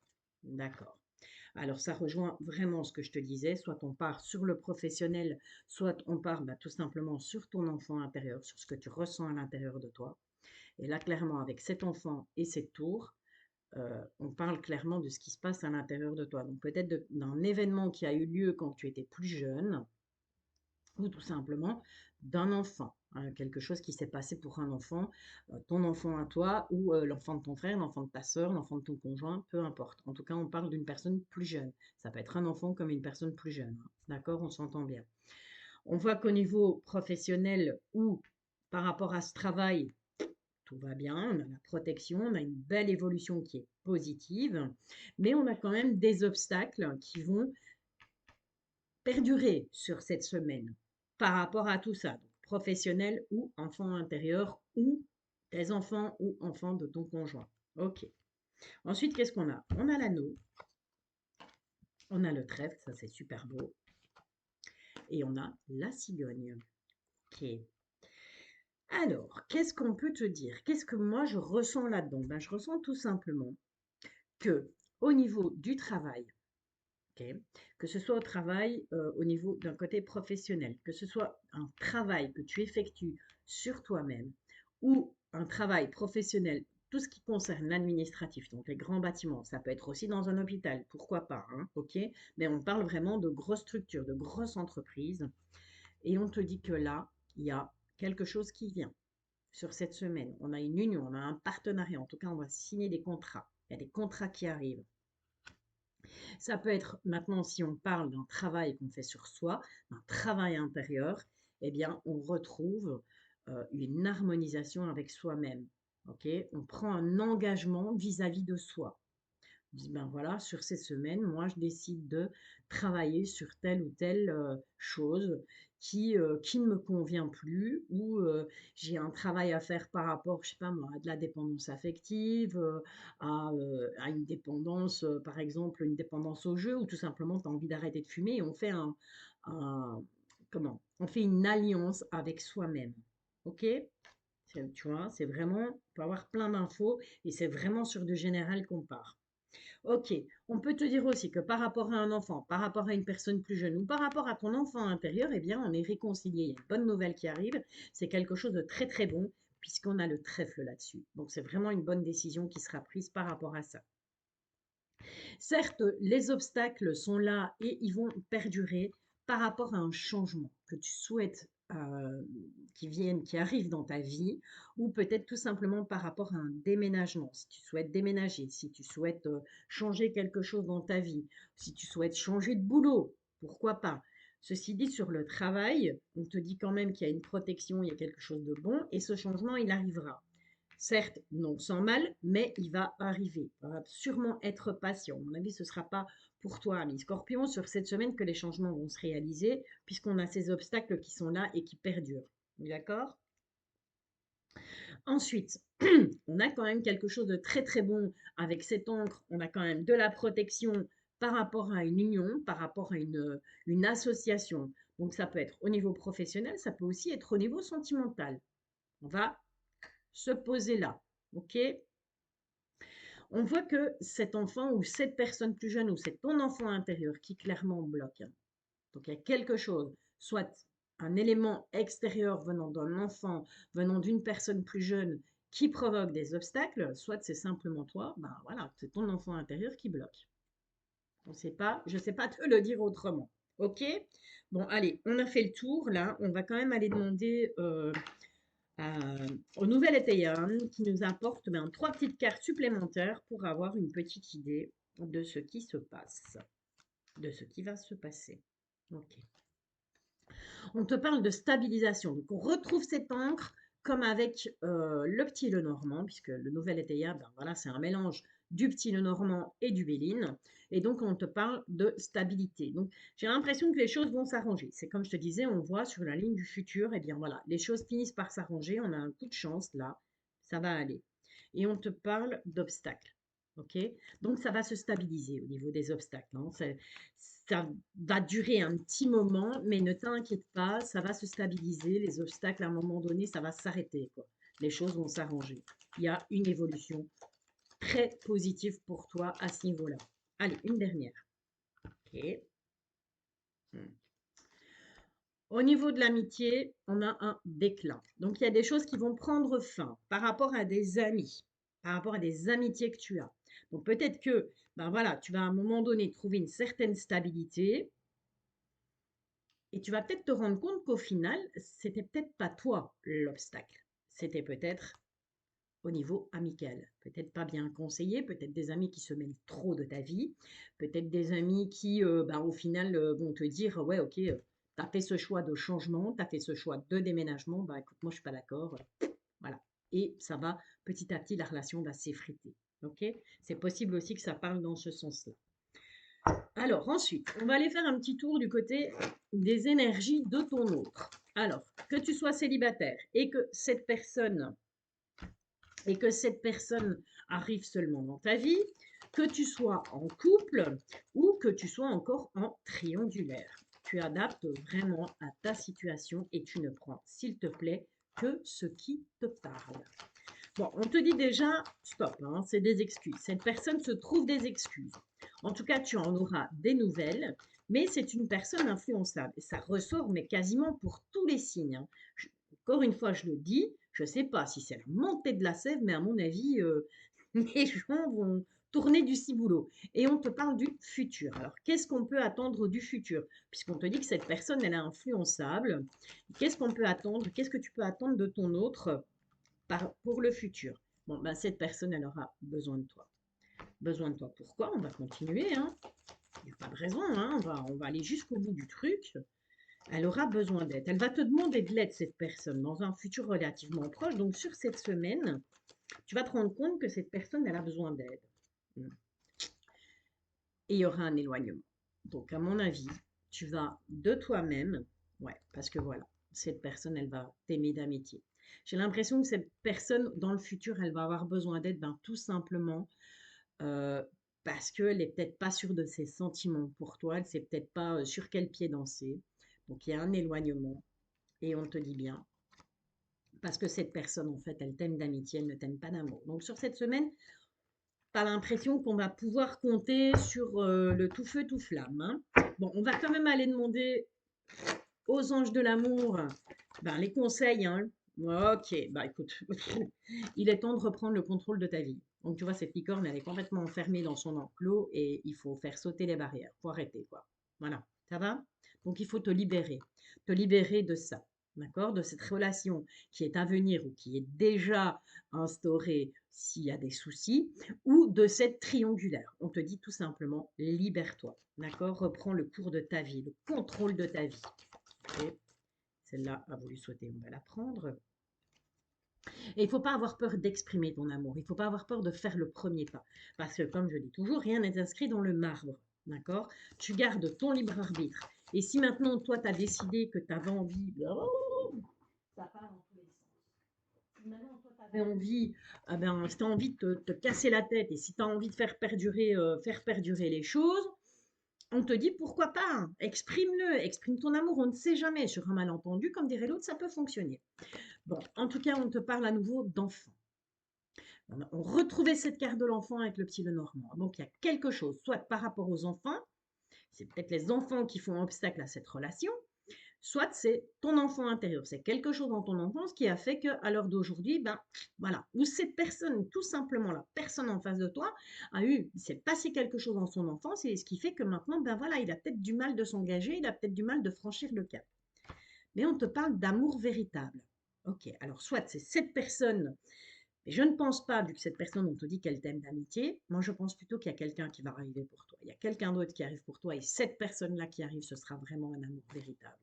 D'accord. Alors, ça rejoint vraiment ce que je te disais, soit on part sur le professionnel, soit on part tout simplement sur ton enfant intérieur, sur ce que tu ressens à l'intérieur de toi. Et là, clairement, avec cet enfant et cette tour, on parle clairement de ce qui se passe à l'intérieur de toi. Donc, peut-être d'un événement qui a eu lieu quand tu étais plus jeune, ou tout simplement d'un enfant, hein, quelque chose qui s'est passé pour un enfant, ton enfant à toi ou l'enfant de ton frère, l'enfant de ta sœur, l'enfant de ton conjoint, peu importe. En tout cas, on parle d'une personne plus jeune. Ça peut être un enfant comme une personne plus jeune, hein. D'accord, on s'entend bien. On voit qu'au niveau professionnel ou par rapport à ce travail, tout va bien, on a la protection, on a une belle évolution qui est positive, mais on a quand même des obstacles qui vont perdurer sur cette semaine par rapport à tout ça, donc professionnel ou enfant intérieur ou tes enfants ou enfants de ton conjoint. Ok. Ensuite, qu'est-ce qu'on a? On a l'anneau, on a le trèfle, ça c'est super beau. et on a la cigogne. Ok. Alors, qu'est-ce qu'on peut te dire? Qu'est-ce que moi je ressens là-dedans? Ben, je ressens tout simplement que au niveau du travail, ok, que ce soit au travail, au niveau d'un côté professionnel, que ce soit un travail que tu effectues sur toi-même ou un travail professionnel, tout ce qui concerne l'administratif, donc les grands bâtiments, ça peut être aussi dans un hôpital, pourquoi pas, hein, ok, mais on parle vraiment de grosses structures, de grosses entreprises, et on te dit que là, il y a quelque chose qui vient sur cette semaine. On a une union, on a un partenariat, en tout cas, on va signer des contrats. Il y a des contrats qui arrivent. Ça peut être maintenant, si on parle d'un travail qu'on fait sur soi, d'un travail intérieur, eh bien, on retrouve une harmonisation avec soi-même. Ok, on prend un engagement vis-à-vis de soi. On dit, ben voilà, sur ces semaines, moi, je décide de travailler sur telle ou telle chose qui ne me convient plus, ou j'ai un travail à faire par rapport, je sais pas moi, à de la dépendance affective, à une dépendance, par exemple, une dépendance au jeu, ou tout simplement, tu as envie d'arrêter de fumer, et on fait un- comment? On fait une alliance avec soi-même. OK? Tu vois, c'est vraiment, on peut avoir plein d'infos, et c'est vraiment sur du général qu'on part. Ok, on peut te dire aussi que par rapport à un enfant, par rapport à une personne plus jeune ou par rapport à ton enfant intérieur, eh bien, on est réconcilié. Il y a une bonne nouvelle qui arrive. C'est quelque chose de très très bon puisqu'on a le trèfle là-dessus. Donc, c'est vraiment une bonne décision qui sera prise par rapport à ça. Certes, les obstacles sont là et ils vont perdurer par rapport à un changement que tu souhaites qui arrive dans ta vie, ou peut-être tout simplement par rapport à un déménagement. Si tu souhaites déménager, si tu souhaites changer quelque chose dans ta vie, si tu souhaites changer de boulot, pourquoi pas. Ceci dit, sur le travail, on te dit quand même qu'il y a une protection, il y a quelque chose de bon, et ce changement, il arrivera. Certes, non sans mal, mais il va arriver. Il va sûrement être patient. À mon avis, ce ne sera pas pour toi, ami Scorpion, sur cette semaine que les changements vont se réaliser, puisqu'on a ces obstacles qui sont là et qui perdurent. D'accord? Ensuite, on a quand même quelque chose de très très bon avec cette encre. On a quand même de la protection par rapport à une union, par rapport à une association. Donc ça peut être au niveau professionnel, ça peut aussi être au niveau sentimental. On va se poser là. OK? On voit que cet enfant ou cette personne plus jeune ou c'est ton enfant intérieur qui clairement bloque. Donc il y a quelque chose, soit un élément extérieur venant d'un enfant, venant d'une personne plus jeune qui provoque des obstacles, soit c'est simplement toi, ben voilà, c'est ton enfant intérieur qui bloque. On sait pas, je ne sais pas te le dire autrement. Ok? Bon, allez, on a fait le tour là. On va quand même aller demander au nouvel étayant qui nous apporte ben, 3 petites cartes supplémentaires pour avoir une petite idée de ce qui se passe, de ce qui va se passer. Ok. On te parle de stabilisation. Donc, on retrouve cette encre comme avec le petit Lenormand, puisque le nouvel étayard, ben voilà, c'est un mélange du petit Lenormand et du Béline. Et donc, on te parle de stabilité. Donc, j'ai l'impression que les choses vont s'arranger. C'est comme je te disais, on voit sur la ligne du futur, et bien voilà, les choses finissent par s'arranger. On a un coup de chance là, ça va aller. Et on te parle d'obstacles. Ok, donc ça va se stabiliser au niveau des obstacles, hein. Ça va durer un petit moment, mais ne t'inquiète pas, ça va se stabiliser. Les obstacles, à un moment donné, ça va s'arrêter, quoi. Les choses vont s'arranger. Il y a une évolution très positive pour toi à ce niveau-là. Allez, une dernière. Ok. Au niveau de l'amitié, on a un déclin. Donc, il y a des choses qui vont prendre fin par rapport à des amis, par rapport à des amitiés que tu as. Donc, peut-être que, ben voilà, tu vas à un moment donné trouver une certaine stabilité et tu vas peut-être te rendre compte qu'au final, c'était peut-être pas toi l'obstacle. C'était peut-être au niveau amical. Peut-être pas bien conseillé, peut-être des amis qui se mêlent trop de ta vie, peut-être des amis qui, bah, au final, vont te dire, ouais, ok, tu as fait ce choix de changement, tu as fait ce choix de déménagement, bah écoute, moi je suis pas d'accord, voilà. Et ça va petit à petit, la relation va s'effriter. Ok? C'est possible aussi que ça parle dans ce sens-là. Alors ensuite, on va aller faire un petit tour du côté des énergies de ton autre. Alors, que tu sois célibataire et que cette personne arrive seulement dans ta vie, que tu sois en couple ou que tu sois encore en triangulaire. tu adaptes vraiment à ta situation et tu ne prends, s'il te plaît, que ce qui te parle. Bon, on te dit déjà, stop, hein, c'est des excuses. Cette personne se trouve des excuses. En tout cas, tu en auras des nouvelles, mais c'est une personne influençable. Et ça ressort, mais quasiment pour tous les signes, hein. Encore une fois, je le dis, je ne sais pas si c'est la montée de la sève, mais à mon avis, les gens vont tourner du ciboulot. Et on te parle du futur. Alors, qu'est-ce qu'on peut attendre du futur? Puisqu'on te dit que cette personne, elle est influençable. Qu'est-ce qu'on peut attendre? Qu'est-ce que tu peux attendre de ton autre pour le futur? Bon, ben, cette personne, elle aura besoin de toi. Besoin de toi. Pourquoi? On va continuer, hein. Il n'y a pas de raison, hein. On va aller jusqu'au bout du truc. Elle aura besoin d'aide. Elle va te demander de l'aide, cette personne, dans un futur relativement proche. Donc, sur cette semaine, tu vas te rendre compte que cette personne, elle a besoin d'aide. Et il y aura un éloignement. Donc, à mon avis, tu vas de toi-même, ouais, parce que voilà, cette personne, elle va t'aimer d'amitié. J'ai l'impression que cette personne, dans le futur, elle va avoir besoin d'aide, ben, tout simplement euh, parce qu'elle n'est peut-être pas sûre de ses sentiments pour toi, elle ne sait peut-être pas sur quel pied danser. Donc, il y a un éloignement et on te dit bien, parce que cette personne, en fait, elle t'aime d'amitié, elle ne t'aime pas d'amour. Donc, sur cette semaine, tu as l'impression qu'on va pouvoir compter sur le tout feu, tout flamme, hein. Bon, on va quand même aller demander aux anges de l'amour ben, les conseils, hein. Ok, bah écoute, il est temps de reprendre le contrôle de ta vie. Donc, tu vois, cette licorne, elle est complètement enfermée dans son enclos et il faut faire sauter les barrières. Il faut arrêter, quoi. Voilà, ça va? Donc, il faut te libérer de ça, d'accord? De cette relation qui est à venir ou qui est déjà instaurée s'il y a des soucis, ou de cette triangulaire. On te dit tout simplement, libère-toi, d'accord? Reprends le cours de ta vie, le contrôle de ta vie. Okay. Celle-là a voulu sauter, on va la prendre. Et il ne faut pas avoir peur d'exprimer ton amour. Il ne faut pas avoir peur de faire le premier pas. Parce que, comme je dis toujours, rien n'est inscrit dans le marbre. D'accord? Tu gardes ton libre arbitre. Et si maintenant, toi, tu as décidé que tu avais envie. Ça part dans tous les sens. Si maintenant, toi, tu avais envie, si tu as envie de te casser la tête et si tu as envie de faire perdurer les choses, on te dit pourquoi pas, hein, exprime-le, exprime ton amour, on ne sait jamais. Sur un malentendu, comme dirait l'autre, ça peut fonctionner. Bon, en tout cas, on te parle à nouveau d'enfant. On retrouvait cette carte de l'enfant avec le petit Lenormand. Donc, il y a quelque chose, soit par rapport aux enfants, c'est peut-être les enfants qui font obstacle à cette relation, soit c'est ton enfant intérieur. C'est quelque chose dans ton enfance qui a fait qu'à l'heure d'aujourd'hui, ben voilà, ou cette personne, tout simplement la personne en face de toi, il s'est passé quelque chose dans son enfance et ce qui fait que maintenant, ben voilà, il a peut-être du mal de s'engager, il a peut-être du mal de franchir le cap. Mais on te parle d'amour véritable. Ok, alors soit c'est cette personne, mais je ne pense pas, vu que cette personne, on te dit qu'elle t'aime d'amitié, moi je pense plutôt qu'il y a quelqu'un qui va arriver pour toi. Il y a quelqu'un d'autre qui arrive pour toi et cette personne-là qui arrive, ce sera vraiment un amour véritable.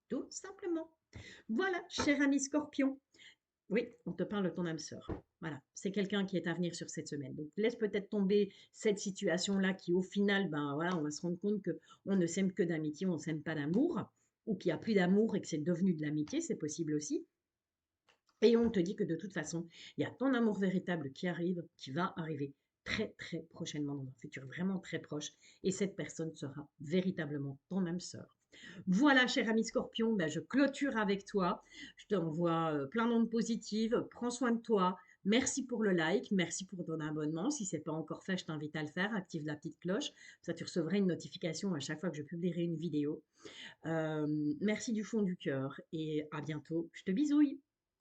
Tout simplement. Voilà, cher ami Scorpion. Oui, on te parle de ton âme sœur. Voilà, c'est quelqu'un qui est à venir sur cette semaine. Donc laisse peut-être tomber cette situation-là qui au final, ben voilà, on va se rendre compte que on ne s'aime que d'amitié, on ne s'aime pas d'amour, ou qu'il n'y a plus d'amour et que c'est devenu de l'amitié, c'est possible aussi. Et on te dit que de toute façon, il y a ton amour véritable qui arrive, qui va arriver très très prochainement, dans un futur vraiment très proche. Et cette personne sera véritablement ton âme sœur. Voilà, cher ami Scorpion, ben, je clôture avec toi. Je t'envoie plein d'ondes positives. Prends soin de toi. Merci pour le like, merci pour ton abonnement. Si ce n'est pas encore fait, je t'invite à le faire. Active la petite cloche. Ça, tu recevras une notification à chaque fois que je publierai une vidéo. Merci du fond du cœur et à bientôt. Je te bisouille.